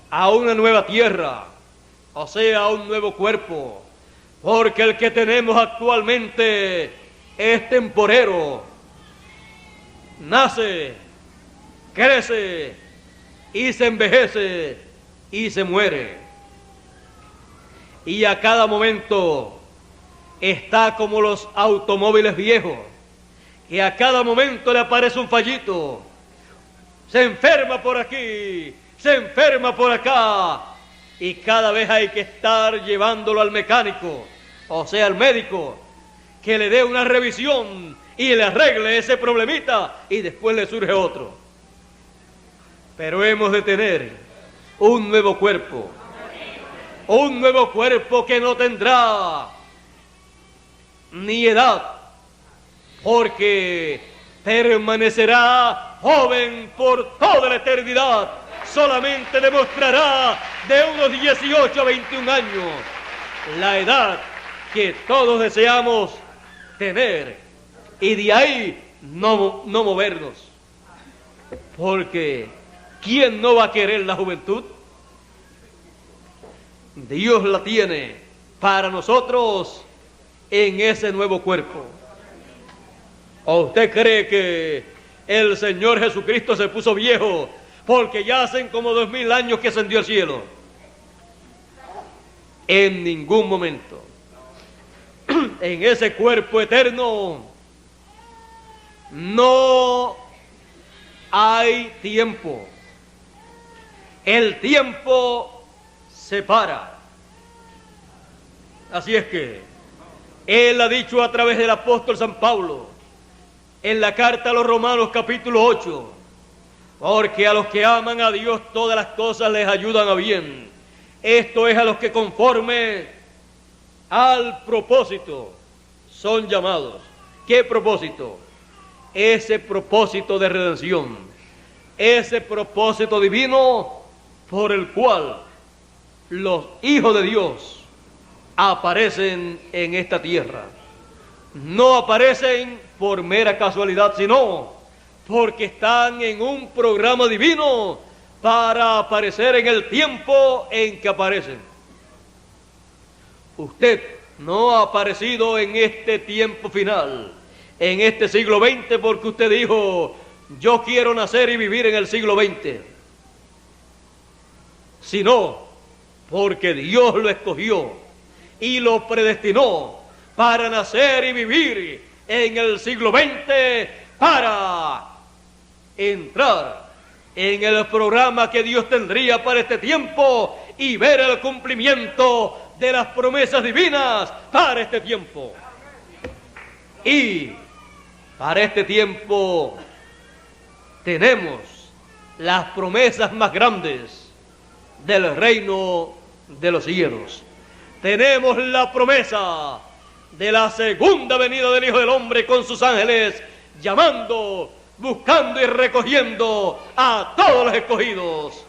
a una nueva tierra, o sea, a un nuevo cuerpo, porque el que tenemos actualmente es temporero, nace, crece y se envejece y se muere, y a cada momento está como los automóviles viejos, que a cada momento le aparece un fallito, se enferma por aquí, se enferma por acá, y cada vez hay que estar llevándolo al mecánico, o sea, al médico, que le dé una revisión y le arregle ese problemita, y después le surge otro. Pero hemos de tener un nuevo cuerpo que no tendrá ni edad, porque permanecerá joven por toda la eternidad, solamente demostrará de unos 18 a 21 años, la edad que todos deseamos tener, y de ahí no movernos. Porque ¿quién no va a querer la juventud? Dios la tiene para nosotros en ese nuevo cuerpo. ¿O usted cree que el Señor Jesucristo se puso viejo porque ya hacen como 2000 años que ascendió al cielo? En ningún momento. En ese cuerpo eterno no hay tiempo. El tiempo se para. Así es que Él ha dicho a través del apóstol San Pablo en la carta a los Romanos capítulo 8, porque a los que aman a Dios todas las cosas les ayudan a bien. Esto es a los que conforme al propósito son llamados. ¿Qué propósito? Ese propósito de redención, ese propósito divino por el cual los hijos de Dios aparecen en esta tierra. No aparecen por mera casualidad, sino porque están en un programa divino para aparecer en el tiempo en que aparecen. Usted no ha aparecido en este tiempo final, en este siglo XX, porque usted dijo: yo quiero nacer y vivir en el siglo XX, sino porque Dios lo escogió y lo predestinó para nacer y vivir en el siglo XX, para entrar en el programa que Dios tendría para este tiempo y ver el cumplimiento de las promesas divinas para este tiempo. Y para este tiempo tenemos las promesas más grandes del reino de los cielos. Tenemos la promesa de la segunda venida del Hijo del Hombre con sus ángeles, llamando, buscando y recogiendo a todos los escogidos.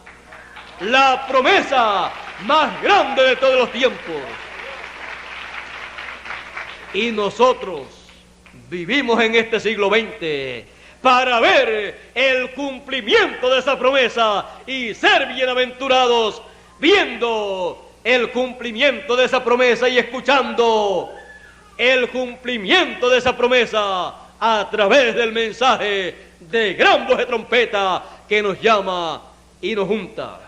La promesa más grande de todos los tiempos. Y nosotros vivimos en este siglo XX para ver el cumplimiento de esa promesa y ser bienaventurados viendo el cumplimiento de esa promesa y escuchando el cumplimiento de esa promesa a través del mensaje de gran voz de trompeta que nos llama y nos junta.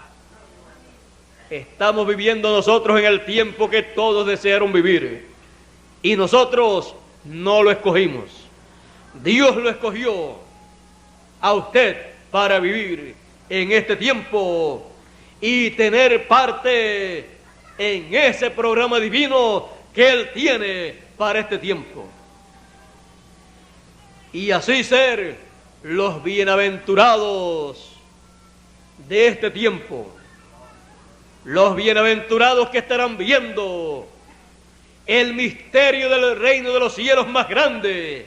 Estamos viviendo nosotros en el tiempo que todos desearon vivir y nosotros no lo escogimos. Dios lo escogió a usted para vivir en este tiempo y tener parte en ese programa divino que Él tiene para este tiempo. Y así ser los bienaventurados de este tiempo. Los bienaventurados que estarán viendo el misterio del reino de los cielos más grande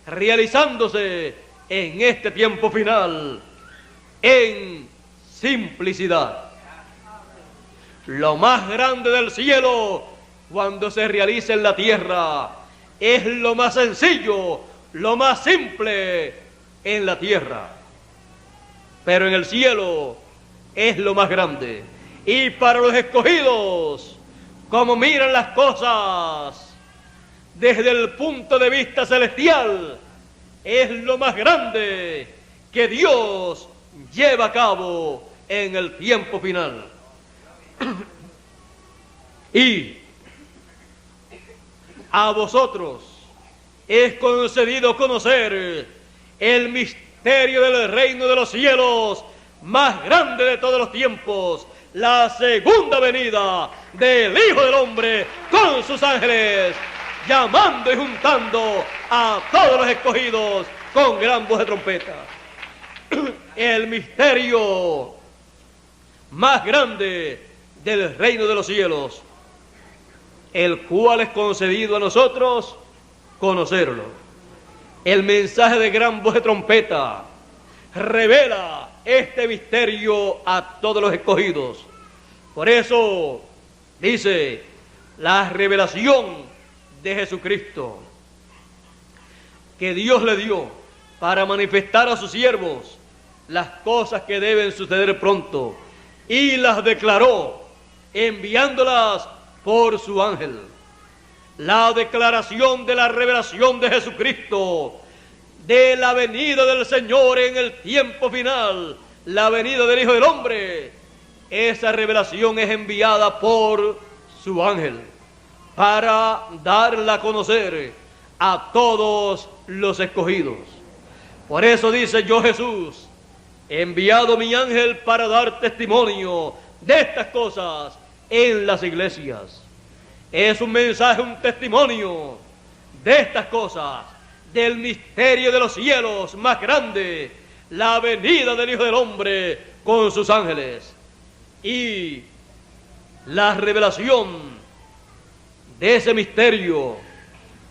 realizándose en este tiempo final en simplicidad. Lo más grande del cielo cuando se realiza en la tierra es lo más sencillo, lo más simple en la tierra, pero en el cielo es lo más grande. Y para los escogidos, como miran las cosas desde el punto de vista celestial, es lo más grande que Dios lleva a cabo en el tiempo final. Y a vosotros es concedido conocer el misterio del reino de los cielos más grande de todos los tiempos, la segunda venida del Hijo del Hombre con sus ángeles, llamando y juntando a todos los escogidos con gran voz de trompeta. El misterio más grande del reino de los cielos, el cual es concedido a nosotros conocerlo. El mensaje de gran voz de trompeta revela este misterio a todos los escogidos. Por eso dice la revelación de Jesucristo que Dios le dio para manifestar a sus siervos las cosas que deben suceder pronto, y las declaró enviándolas por su ángel. La declaración de la revelación de Jesucristo, de la venida del Señor en el tiempo final, la venida del Hijo del Hombre, esa revelación es enviada por su ángel para darla a conocer a todos los escogidos. Por eso dice: yo, Jesús, he enviado mi ángel para dar testimonio de estas cosas en las iglesias. Es un mensaje, un testimonio de estas cosas, del misterio de los cielos más grande, la venida del Hijo del Hombre con sus ángeles. Y la revelación de ese misterio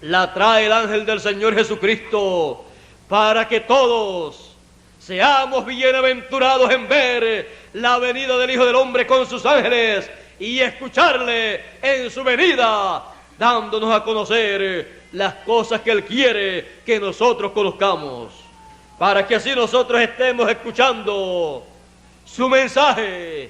la trae el ángel del Señor Jesucristo para que todos seamos bienaventurados en ver la venida del Hijo del Hombre con sus ángeles y escucharle en su venida, dándonos a conocer las cosas que Él quiere que nosotros conozcamos, para que así nosotros estemos escuchando su mensaje,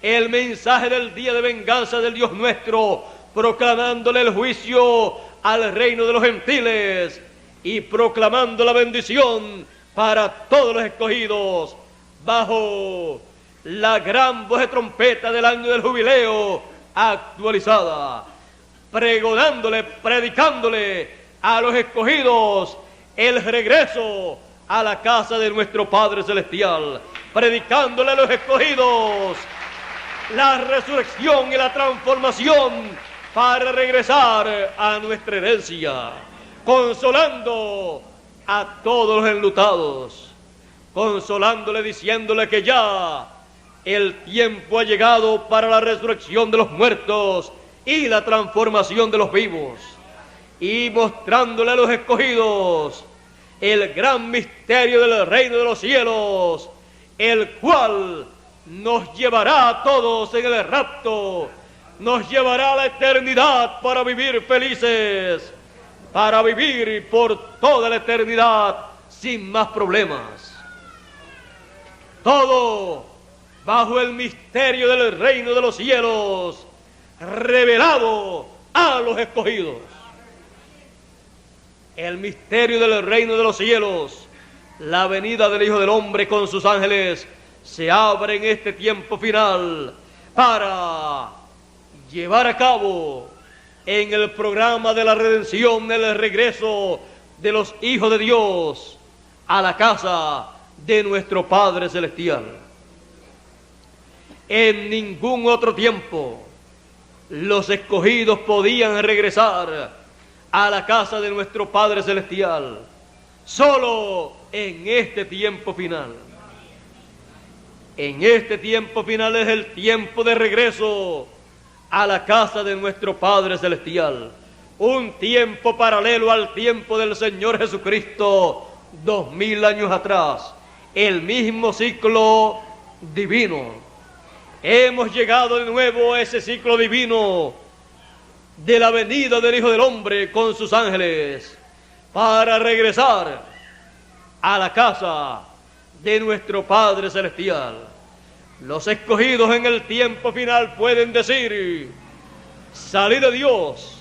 el mensaje del día de venganza del Dios nuestro, proclamándole el juicio al reino de los gentiles y proclamando la bendición para todos los escogidos bajo la gran voz de trompeta del año del jubileo actualizada, pregonándole, predicándole a los escogidos el regreso a la casa de nuestro Padre Celestial, predicándole a los escogidos la resurrección y la transformación para regresar a nuestra herencia, consolando a todos los enlutados, consolándole, diciéndole que ya el tiempo ha llegado para la resurrección de los muertos y la transformación de los vivos, y mostrándole a los escogidos el gran misterio del reino de los cielos, el cual nos llevará a todos en el rapto, nos llevará a la eternidad para vivir felices, para vivir por toda la eternidad sin más problemas. Todo bajo el misterio del reino de los cielos, revelado a los escogidos. El misterio del reino de los cielos, la venida del Hijo del Hombre con sus ángeles, se abre en este tiempo final para llevar a cabo en el programa de la redención el regreso de los hijos de Dios a la casa de nuestro Padre Celestial. En ningún otro tiempo los escogidos podían regresar a la casa de nuestro Padre Celestial, solo en este tiempo final. En este tiempo final es el tiempo de regreso a la casa de nuestro Padre Celestial, un tiempo paralelo al tiempo del Señor Jesucristo 2000 años atrás, el mismo ciclo divino. Hemos llegado de nuevo a ese ciclo divino de la venida del Hijo del Hombre con sus ángeles para regresar a la casa de nuestro Padre Celestial. Los escogidos en el tiempo final pueden decir: salí de Dios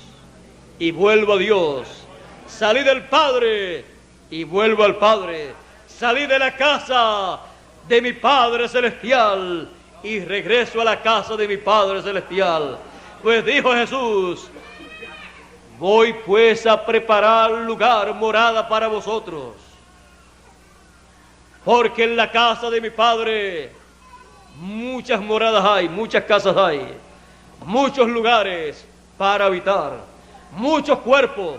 y vuelvo a Dios, salí del Padre y vuelvo al Padre, salí de la casa de mi Padre Celestial y regreso a la casa de mi Padre Celestial. Pues dijo Jesús: voy pues a preparar lugar, morada para vosotros, porque en la casa de mi Padre muchas moradas hay, muchas casas hay, muchos lugares para habitar, muchos cuerpos.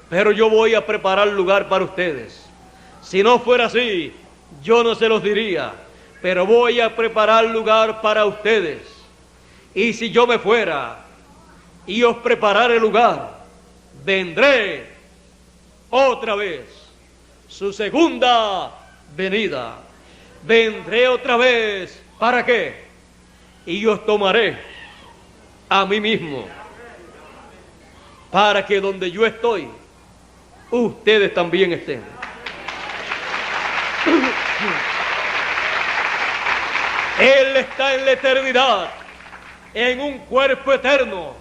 Pero yo voy a preparar lugar para ustedes. Si no fuera así, yo no se los diría, pero voy a preparar lugar para ustedes. Y si yo me fuera y os preparare lugar, vendré otra vez, su segunda venida. Vendré otra vez. ¿Para qué? Y os tomaré a mí mismo, para que donde yo estoy, ustedes también estén. Él está en la eternidad, en un cuerpo eterno.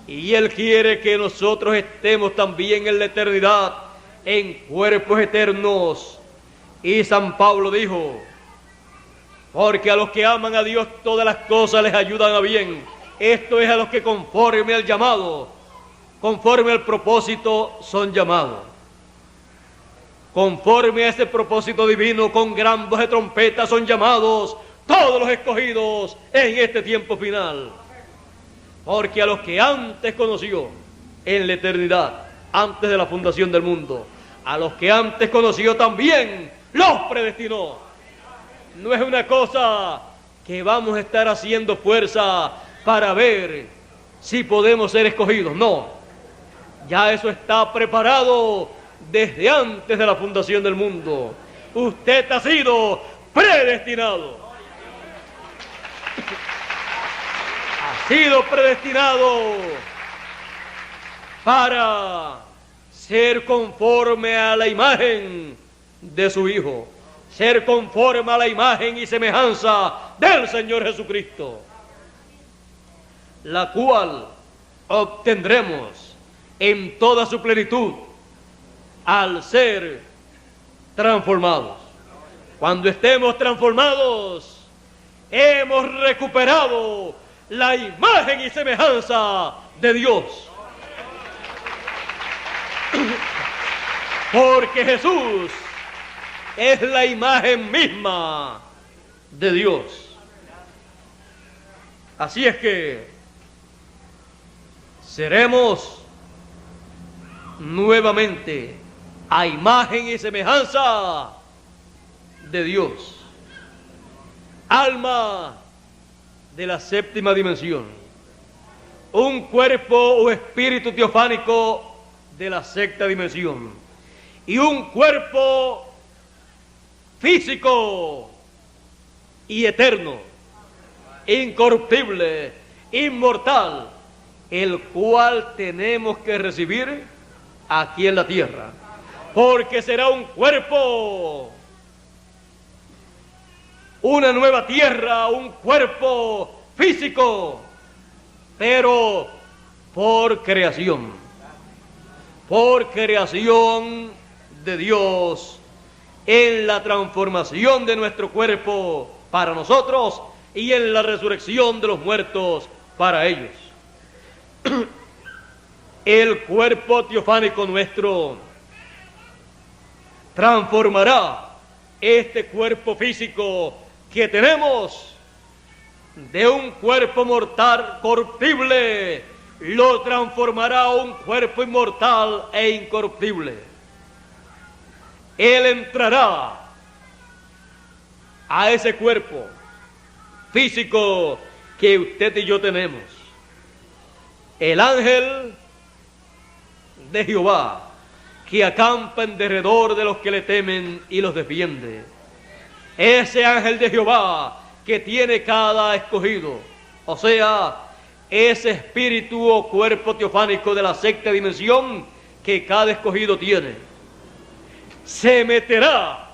Y Él quiere que nosotros estemos también en la eternidad, en cuerpos eternos. Y San Pablo dijo, porque a los que aman a Dios todas las cosas les ayudan a bien. Esto es a los que conforme al llamado, conforme al propósito son llamados. Conforme a ese propósito divino, con gran voz de trompeta son llamados todos los escogidos en este tiempo final. Porque a los que antes conoció en la eternidad, antes de la fundación del mundo, a los que antes conoció también los predestinó. No es una cosa que vamos a estar haciendo fuerza para ver si podemos ser escogidos. No, ya eso está preparado desde antes de la fundación del mundo. Usted ha sido predestinado. Ha sido predestinado para ser conforme a la imagen de su Hijo, ser conforme a la imagen y semejanza del Señor Jesucristo, la cual obtendremos en toda su plenitud al ser transformados. Cuando estemos transformados, hemos recuperado la imagen y semejanza de Dios. Porque Jesús es la imagen misma de Dios. Así es que seremos nuevamente a imagen y semejanza de Dios. Alma de la séptima dimensión. Un cuerpo o espíritu teofánico de la sexta dimensión. Y un cuerpo físico y eterno, incorruptible, inmortal, el cual tenemos que recibir aquí en la tierra, porque será un cuerpo, una nueva tierra, un cuerpo físico, pero por creación de Dios, en la transformación de nuestro cuerpo para nosotros y en la resurrección de los muertos para ellos. El cuerpo teofánico nuestro transformará este cuerpo físico que tenemos de un cuerpo mortal corruptible, lo transformará a un cuerpo inmortal e incorruptible. Él entrará a ese cuerpo físico que usted y yo tenemos. El ángel de Jehová, que acampa en derredor de los que le temen y los defiende. Ese ángel de Jehová que tiene cada escogido, o sea, ese espíritu o cuerpo teofánico de la sexta dimensión que cada escogido tiene, se meterá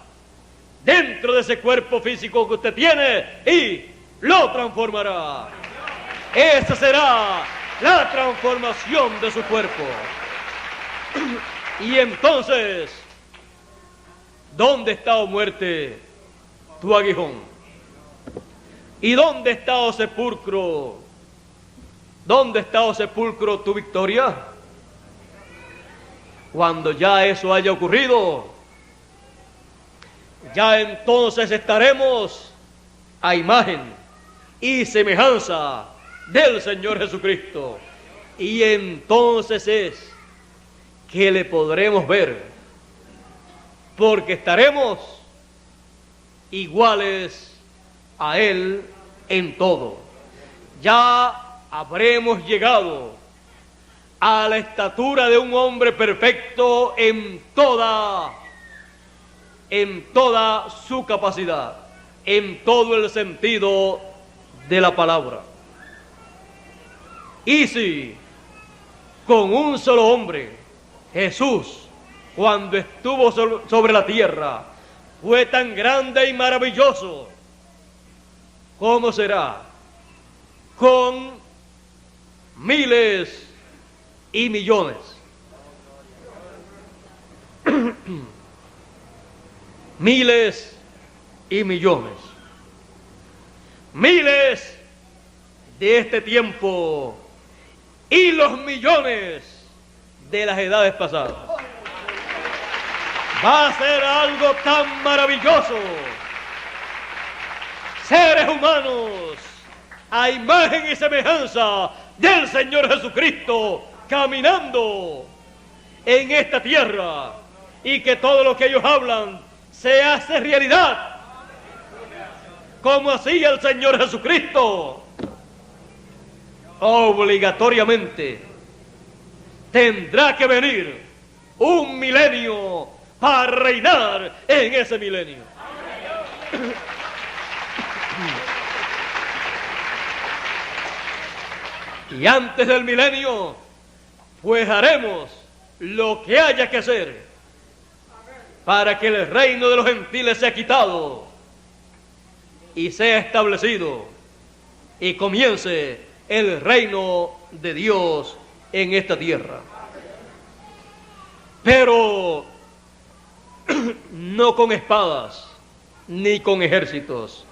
dentro de ese cuerpo físico que usted tiene y lo transformará. Esa será la transformación de su cuerpo. Y entonces, ¿dónde está, oh muerte, tu aguijón? ¿Y dónde está, oh sepulcro? ¿Dónde está, oh sepulcro, tu victoria? Cuando ya eso haya ocurrido, ya entonces estaremos a imagen y semejanza del Señor Jesucristo. Y entonces es que le podremos ver, porque estaremos iguales a Él en todo. Ya habremos llegado a la estatura de un hombre perfecto en toda en toda su capacidad, en todo el sentido de la palabra. Y si con un solo hombre, Jesús, cuando estuvo sobre la tierra, fue tan grande y maravilloso, ¿cómo será con miles y millones? Miles y millones. Miles de este tiempo y los millones de las edades pasadas. Va a ser algo tan maravilloso. Seres humanos a imagen y semejanza del Señor Jesucristo caminando en esta tierra, y que todo lo que ellos hablan se hace realidad, como hacía el Señor Jesucristo. Obligatoriamente tendrá que venir un milenio para reinar en ese milenio. Y antes del milenio, pues haremos lo que haya que hacer para que el reino de los gentiles sea quitado y sea establecido, y comience el reino de Dios en esta tierra. Pero no con espadas ni con ejércitos,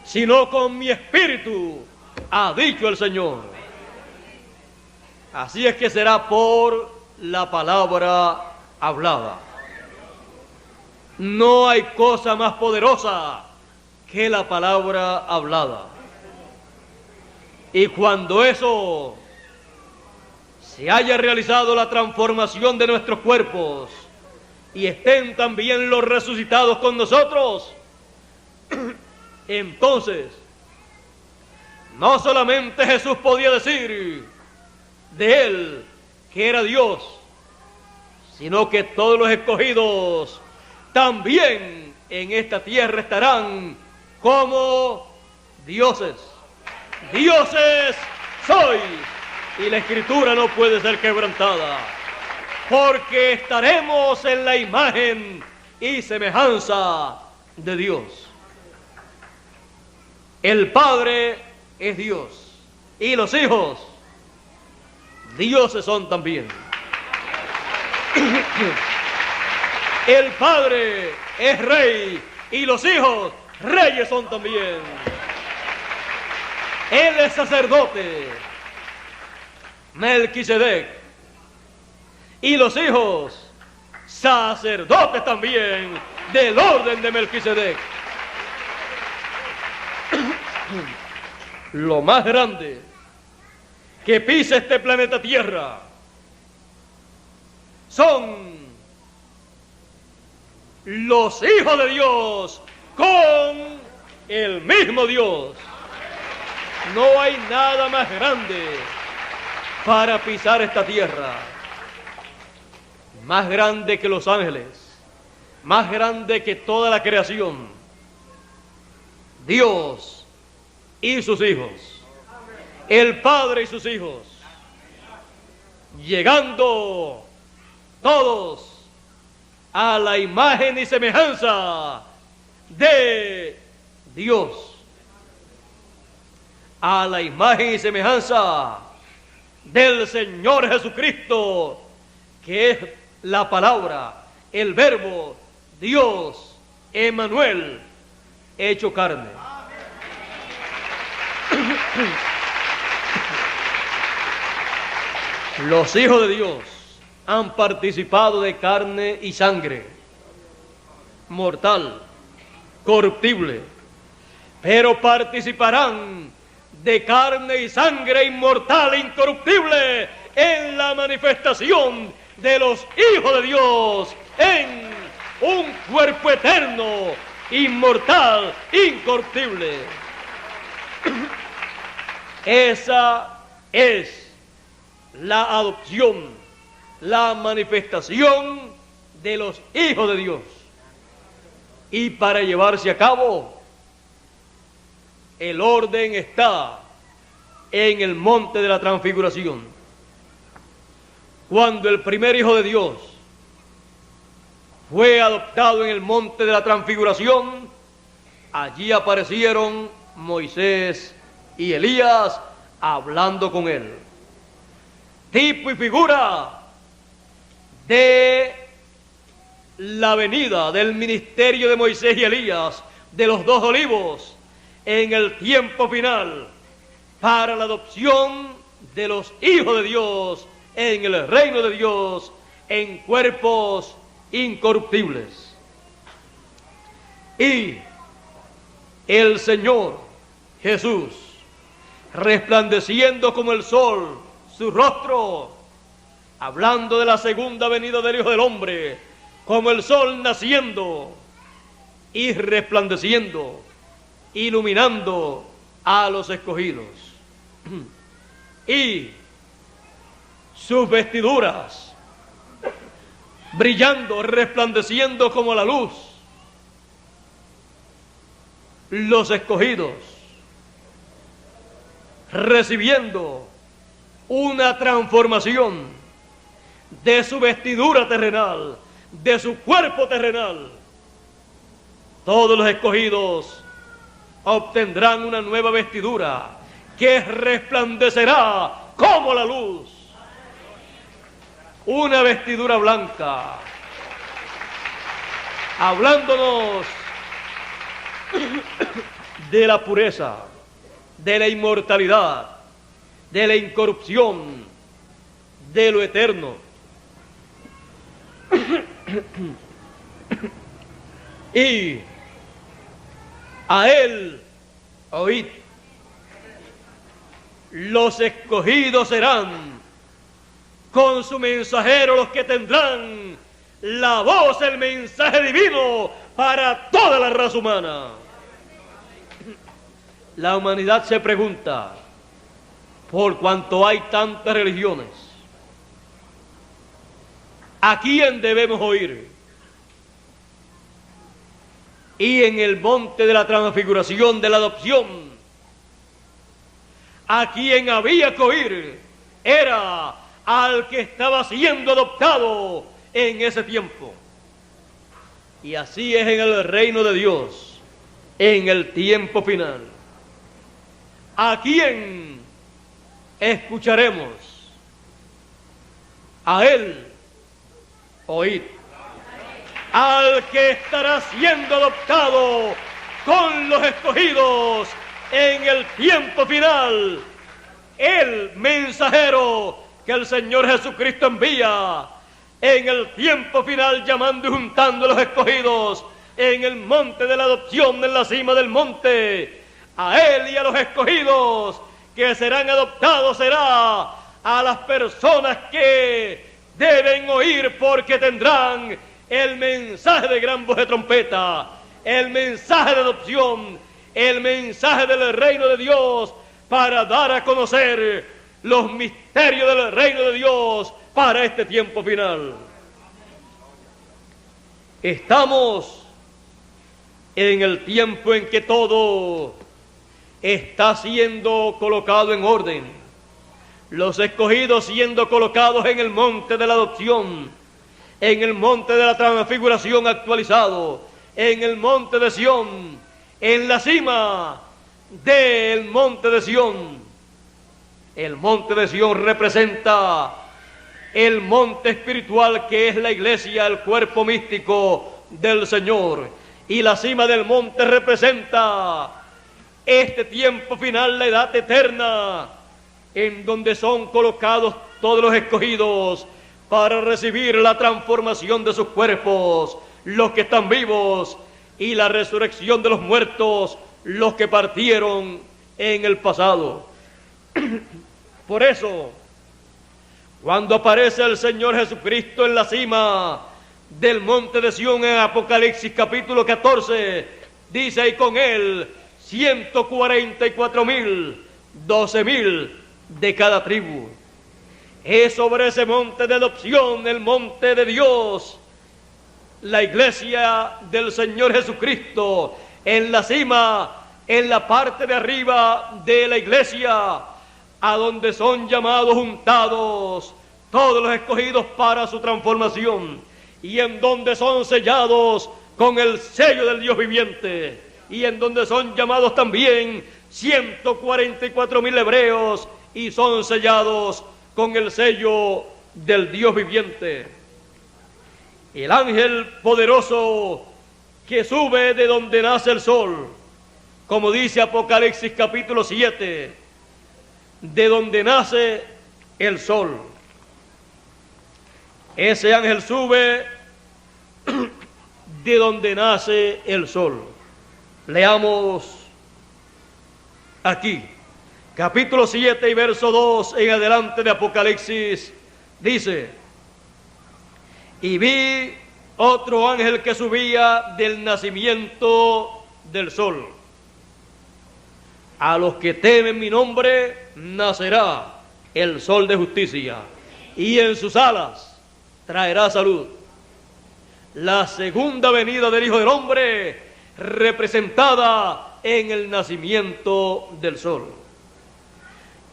sino con mi espíritu, ha dicho el Señor. Así es que será por la palabra hablada. No hay cosa más poderosa que la palabra hablada. Y cuando eso se haya realizado, la transformación de nuestros cuerpos, y estén también los resucitados con nosotros, entonces no solamente Jesús podía decir de él que era Dios, sino que todos los escogidos también en esta tierra estarán como dioses. Dioses sois, y la Escritura no puede ser quebrantada, porque estaremos en la imagen y semejanza de Dios. El Padre es Dios, y los hijos dioses son también. El Padre es Rey, y los hijos reyes son también. Él es sacerdote, Melquisedec, y los hijos sacerdotes también del orden de Melquisedec. Lo más grande que pisa este planeta Tierra son los hijos de Dios con el mismo Dios. No hay nada más grande para pisar esta tierra, más grande que los ángeles, más grande que toda la creación. Dios y sus hijos, el Padre y sus hijos, llegando todos a la imagen y semejanza de Dios, a la imagen y semejanza del Señor Jesucristo, que es la palabra, el verbo, Dios, Emmanuel, hecho carne. Los hijos de Dios han participado de carne y sangre, mortal, corruptible, pero participarán de carne y sangre inmortal e incorruptible en la manifestación de los hijos de Dios en un cuerpo eterno, inmortal, incorruptible. Esa es la adopción, la manifestación de los hijos de Dios. Y para llevarse a cabo, el orden está en el monte de la transfiguración. Cuando el primer Hijo de Dios fue adoptado en el monte de la transfiguración, allí aparecieron Moisés y Elías hablando con él. Tipo y figura de la venida del ministerio de Moisés y Elías, de los dos olivos, en el tiempo final, para la adopción de los hijos de Dios en el reino de Dios, en cuerpos incorruptibles. Y el Señor Jesús, resplandeciendo como el sol su rostro, hablando de la segunda venida del Hijo del Hombre, como el sol naciendo y resplandeciendo, iluminando a los escogidos. Y sus vestiduras brillando, resplandeciendo como la luz. Los escogidos recibiendo una transformación de su vestidura terrenal, de su cuerpo terrenal. Todos los escogidos obtendrán una nueva vestidura que resplandecerá como la luz. Una vestidura blanca, hablándonos de la pureza, de la inmortalidad, de la incorrupción, de lo eterno. Y a él oíd, los escogidos serán con su mensajero los que tendrán la voz, el mensaje divino para toda la raza humana. La humanidad se pregunta, por cuanto hay tantas religiones, ¿a quién debemos oír? Y en el monte de la transfiguración, de la adopción, a quien había que oír era al que estaba siendo adoptado en ese tiempo. Y así es en el reino de Dios, en el tiempo final. ¿A quién escucharemos? A él oíd. Al que estará siendo adoptado con los escogidos en el tiempo final, el mensajero que el Señor Jesucristo envía en el tiempo final, llamando y juntando a los escogidos en el monte de la adopción, en la cima del monte. A él y a los escogidos que serán adoptados será a las personas que deben oír, porque tendrán el mensaje de gran voz de trompeta, el mensaje de adopción, el mensaje del reino de Dios, para dar a conocer los misterios del reino de Dios para este tiempo final. Estamos en el tiempo en que todo está siendo colocado en orden. Los escogidos siendo colocados en el monte de la adopción, en el monte de la transfiguración actualizado, en el monte de Sión, en la cima del monte de Sión. El monte de Sión representa el monte espiritual que es la iglesia, el cuerpo místico del Señor. Y la cima del monte representa este tiempo final, la edad eterna, en donde son colocados todos los escogidos para recibir la transformación de sus cuerpos, los que están vivos, y la resurrección de los muertos, los que partieron en el pasado. Por eso, cuando aparece el Señor Jesucristo en la cima del monte de Sión en Apocalipsis capítulo 14, dice: y con él 144,000, 12,000 de cada tribu. Es sobre ese monte de adopción, el monte de Dios, la iglesia del Señor Jesucristo, en la cima, en la parte de arriba de la iglesia, a donde son llamados juntados todos los escogidos para su transformación, y en donde son sellados con el sello del Dios viviente, y en donde son llamados también 144,000 hebreos, y son sellados con el sello del Dios viviente. El ángel poderoso que sube de donde nace el sol, como dice Apocalipsis capítulo 7, de donde nace el sol. Ese ángel sube de donde nace el sol. Leamos aquí, capítulo 7 y verso 2 en adelante de Apocalipsis, dice: y vi otro ángel que subía del nacimiento del sol. A los que temen mi nombre nacerá el sol de justicia, y en sus alas traerá salud. La segunda venida del Hijo del Hombre, representada en el nacimiento del sol.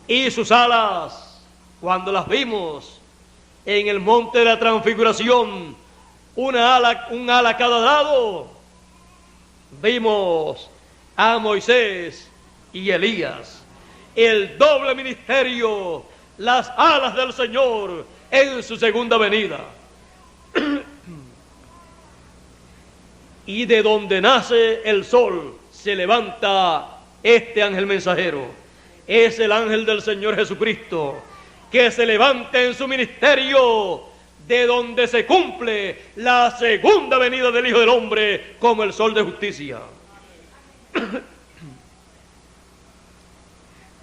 Y sus alas, cuando las vimos en el monte de la transfiguración, un ala a cada lado, vimos a Moisés y Elías, el doble ministerio, las alas del Señor en su segunda venida. Y de donde nace el sol se levanta este ángel mensajero. Es el ángel del Señor Jesucristo, que se levanta en su ministerio, de donde se cumple la segunda venida del Hijo del Hombre como el sol de justicia.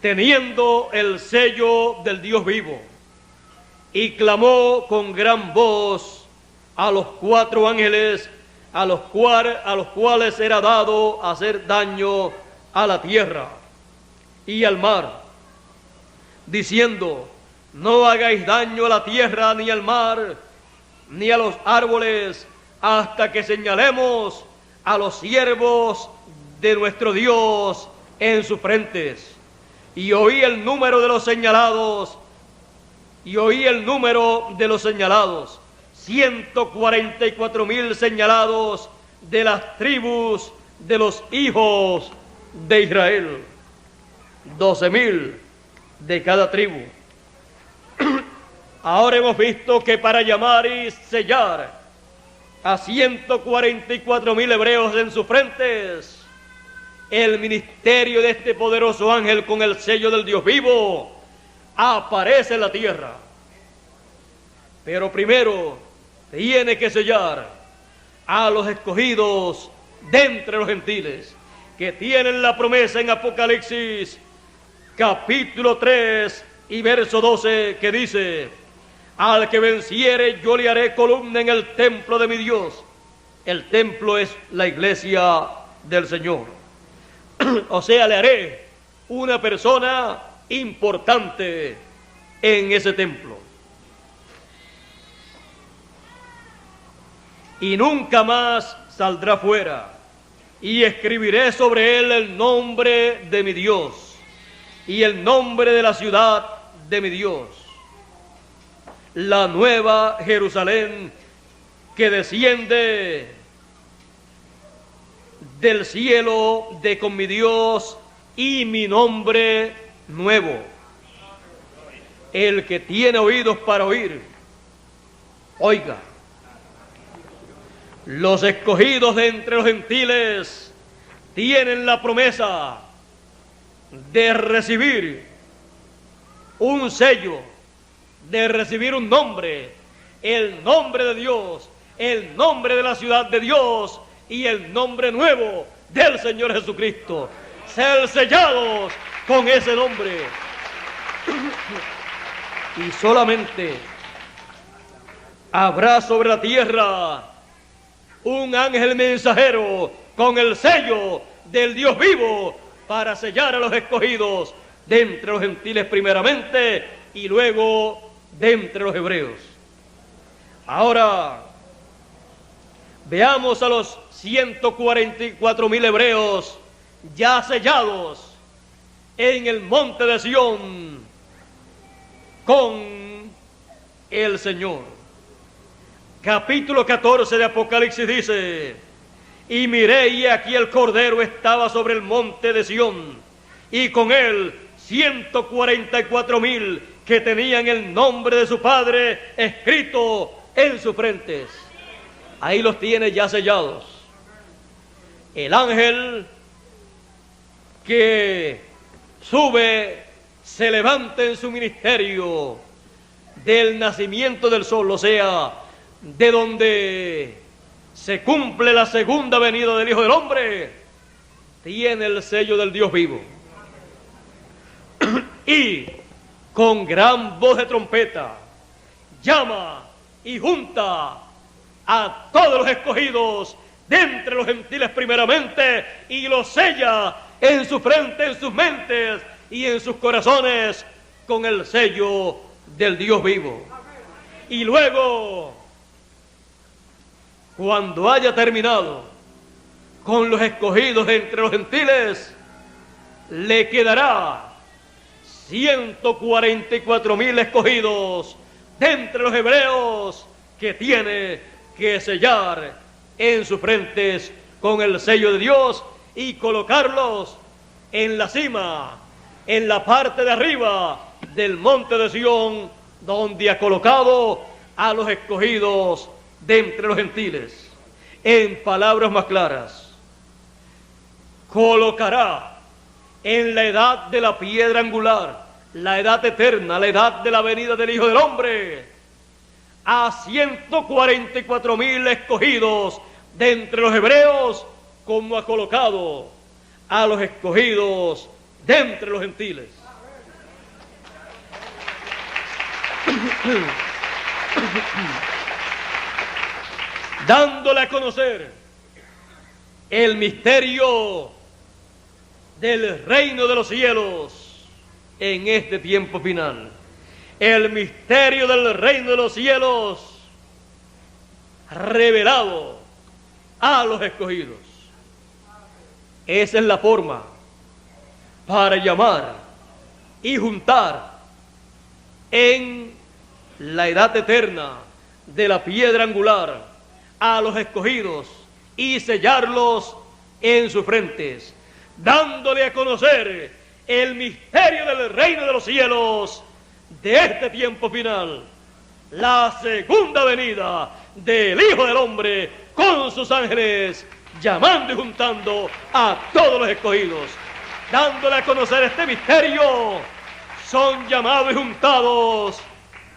Teniendo el sello del Dios vivo, y clamó con gran voz a los 4 ángeles a los cuales era dado hacer daño a la tierra y al mar, diciendo: no hagáis daño a la tierra, ni al mar, ni a los árboles, hasta que señalemos a los siervos de nuestro Dios en sus frentes. Y oí el número de los señalados, 144,000 señalados de las tribus de los hijos de Israel, 12,000 de cada tribu. Ahora hemos visto que para llamar y sellar a 144,000 hebreos en sus frentes, el ministerio de este poderoso ángel con el sello del Dios vivo aparece en la tierra. Pero primero tiene que sellar a los escogidos de entre los gentiles, que tienen la promesa en Apocalipsis capítulo 3 y verso 12, que dice: al que venciere yo le haré columna en el templo de mi Dios. El templo es la iglesia del Señor. O sea, le haré una persona importante en ese templo. Y nunca más saldrá fuera. Y escribiré sobre él el nombre de mi Dios y el nombre de la ciudad de mi Dios, la nueva Jerusalén que desciende del cielo de con mi Dios, y mi nombre nuevo. El que tiene oídos para oír, oiga. Los escogidos de entre los gentiles tienen la promesa de recibir un sello, de recibir un nombre, el nombre de Dios, el nombre de la ciudad de Dios y el nombre nuevo del Señor Jesucristo. Ser sellados con ese nombre. Y solamente habrá sobre la tierra un ángel mensajero con el sello del Dios vivo para sellar a los escogidos de entre los gentiles primeramente y luego de entre los hebreos. Ahora Veamos a los 144,000 hebreos ya sellados en el monte de Sión con el Señor. Capítulo 14 de Apocalipsis dice: y miré, y aquí el Cordero estaba sobre el monte de Sión, y con él 144,000 que tenían el nombre de su Padre escrito en sus frentes. Ahí los tiene ya sellados. El ángel que sube, se levanta en su ministerio del nacimiento del sol, o sea, de donde se cumple la segunda venida del Hijo del Hombre, tiene el sello del Dios vivo. Y con gran voz de trompeta llama y junta a todos los escogidos de entre los gentiles primeramente, y los sella en su frente, en sus mentes y en sus corazones con el sello del Dios vivo. Y luego, cuando haya terminado con los escogidos entre los gentiles, le quedará 144,000 escogidos de entre los hebreos que tiene que sellar en sus frentes con el sello de Dios y colocarlos en la cima, en la parte de arriba del monte de Sión, donde ha colocado a los escogidos de entre los gentiles. En palabras más claras, colocará en la edad de la piedra angular, la edad eterna, la edad de la venida del Hijo del Hombre, a 144,000 escogidos de entre los hebreos, como ha colocado a los escogidos de entre los gentiles. Dándole a conocer el misterio del reino de los cielos en este tiempo final. El misterio del reino de los cielos revelado a los escogidos. Esa es la forma para llamar y juntar en la edad eterna de la piedra angular a los escogidos y sellarlos en sus frentes, dándole a conocer el misterio del reino de los cielos de este tiempo final, la segunda venida del Hijo del Hombre con sus ángeles, llamando y juntando a todos los escogidos. Dándole a conocer este misterio, son llamados y juntados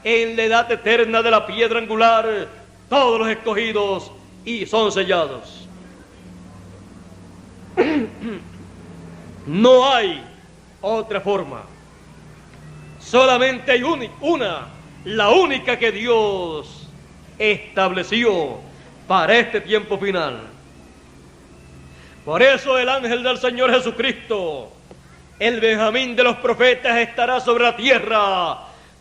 en la edad eterna de la piedra angular todos los escogidos y son sellados. No hay otra forma. Solamente hay una, la única que Dios estableció para este tiempo final. Por eso el ángel del Señor Jesucristo, el Benjamín de los profetas, estará sobre la tierra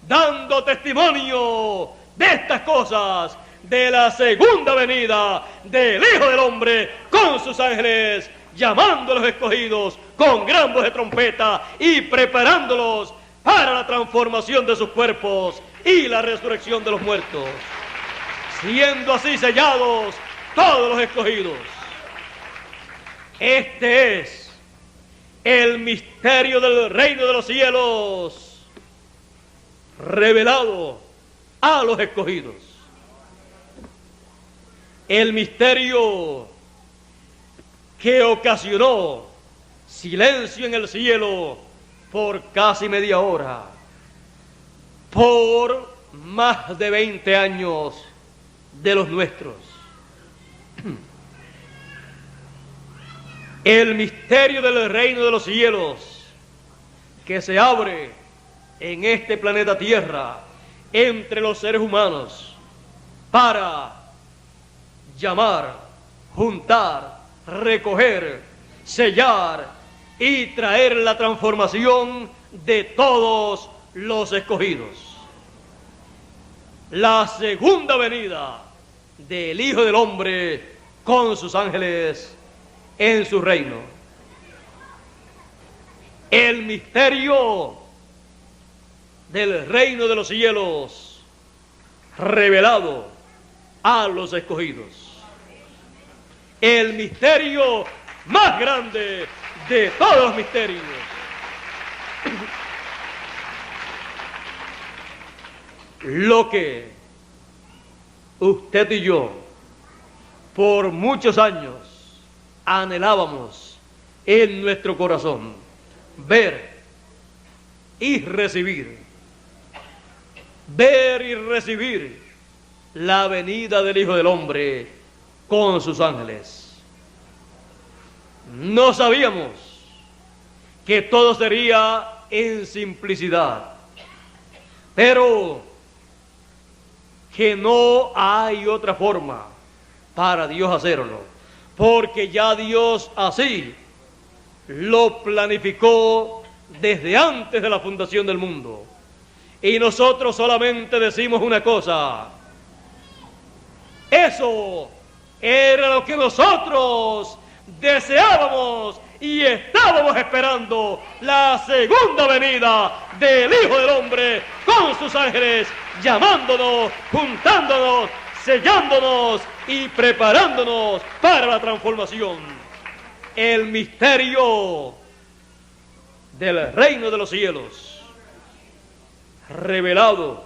dando testimonio de estas cosas, de la segunda venida del Hijo del Hombre con sus ángeles, llamando a los escogidos con gran voz de trompeta y preparándolos para la transformación de sus cuerpos y la resurrección de los muertos, siendo así sellados todos los escogidos. Este es el misterio del reino de los cielos revelado a los escogidos. El misterio que ocasionó silencio en el cielo por casi media hora, por más de 20 años de los nuestros. El misterio del reino de los cielos que se abre en este planeta Tierra entre los seres humanos para llamar, juntar, recoger, sellar y traer la transformación de todos los escogidos. La segunda venida del Hijo del Hombre con sus ángeles en su reino. El misterio del reino de los cielos revelado a los escogidos. El misterio más grande de todos los misterios. Lo que usted y yo por muchos años anhelábamos en nuestro corazón, ver y recibir la venida del Hijo del Hombre con sus ángeles. No sabíamos que todo sería en simplicidad, pero que no hay otra forma para Dios hacerlo, porque ya Dios así lo planificó desde antes de la fundación del mundo. Y nosotros solamente decimos una cosa: eso era lo que nosotros deseábamos y estábamos esperando, la segunda venida del Hijo del Hombre con sus ángeles, llamándonos, juntándonos, sellándonos y preparándonos para la transformación. El misterio del reino de los cielos revelado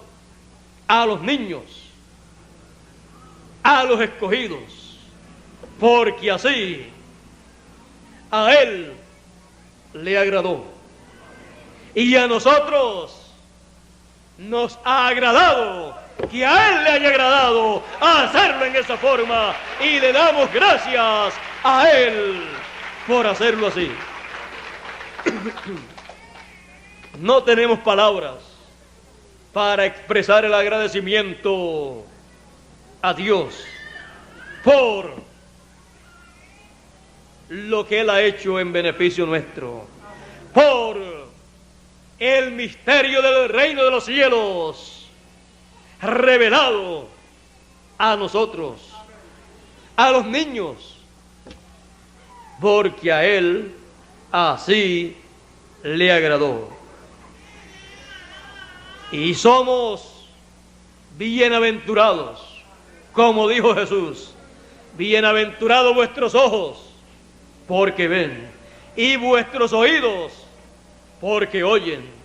a los niños, a los escogidos, porque así a Él le agradó. Y a nosotros nos ha agradado que a Él le haya agradado hacerlo en esa forma, y le damos gracias a Él por hacerlo así. No tenemos palabras para expresar el agradecimiento a Dios por lo que Él ha hecho en beneficio nuestro, por el misterio del reino de los cielos revelado a nosotros, a los niños, porque a Él así le agradó. Y somos bienaventurados, como dijo Jesús: bienaventurados vuestros ojos, porque ven, y vuestros oídos, porque oyen.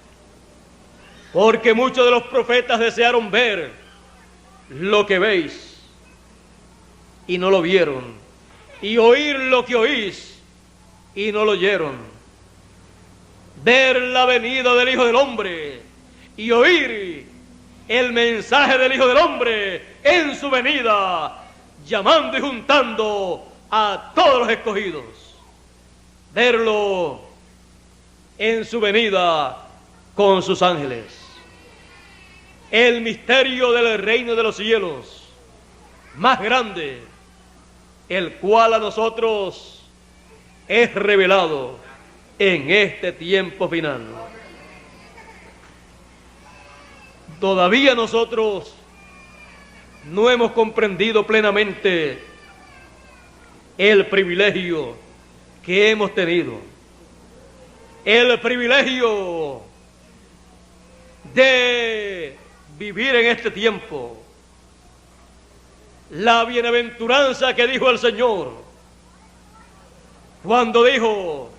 Porque muchos de los profetas desearon ver lo que veis y no lo vieron, y oír lo que oís y no lo oyeron. Ver la venida del Hijo del Hombre y oír el mensaje del Hijo del Hombre en su venida, llamando y juntando a todos los escogidos. Verlo en su venida con sus ángeles. El misterio del reino de los cielos más grande, el cual a nosotros es revelado en este tiempo final. Todavía nosotros no hemos comprendido plenamente el privilegio que hemos tenido, el privilegio de vivir en este tiempo, la bienaventuranza que dijo el Señor cuando dijo: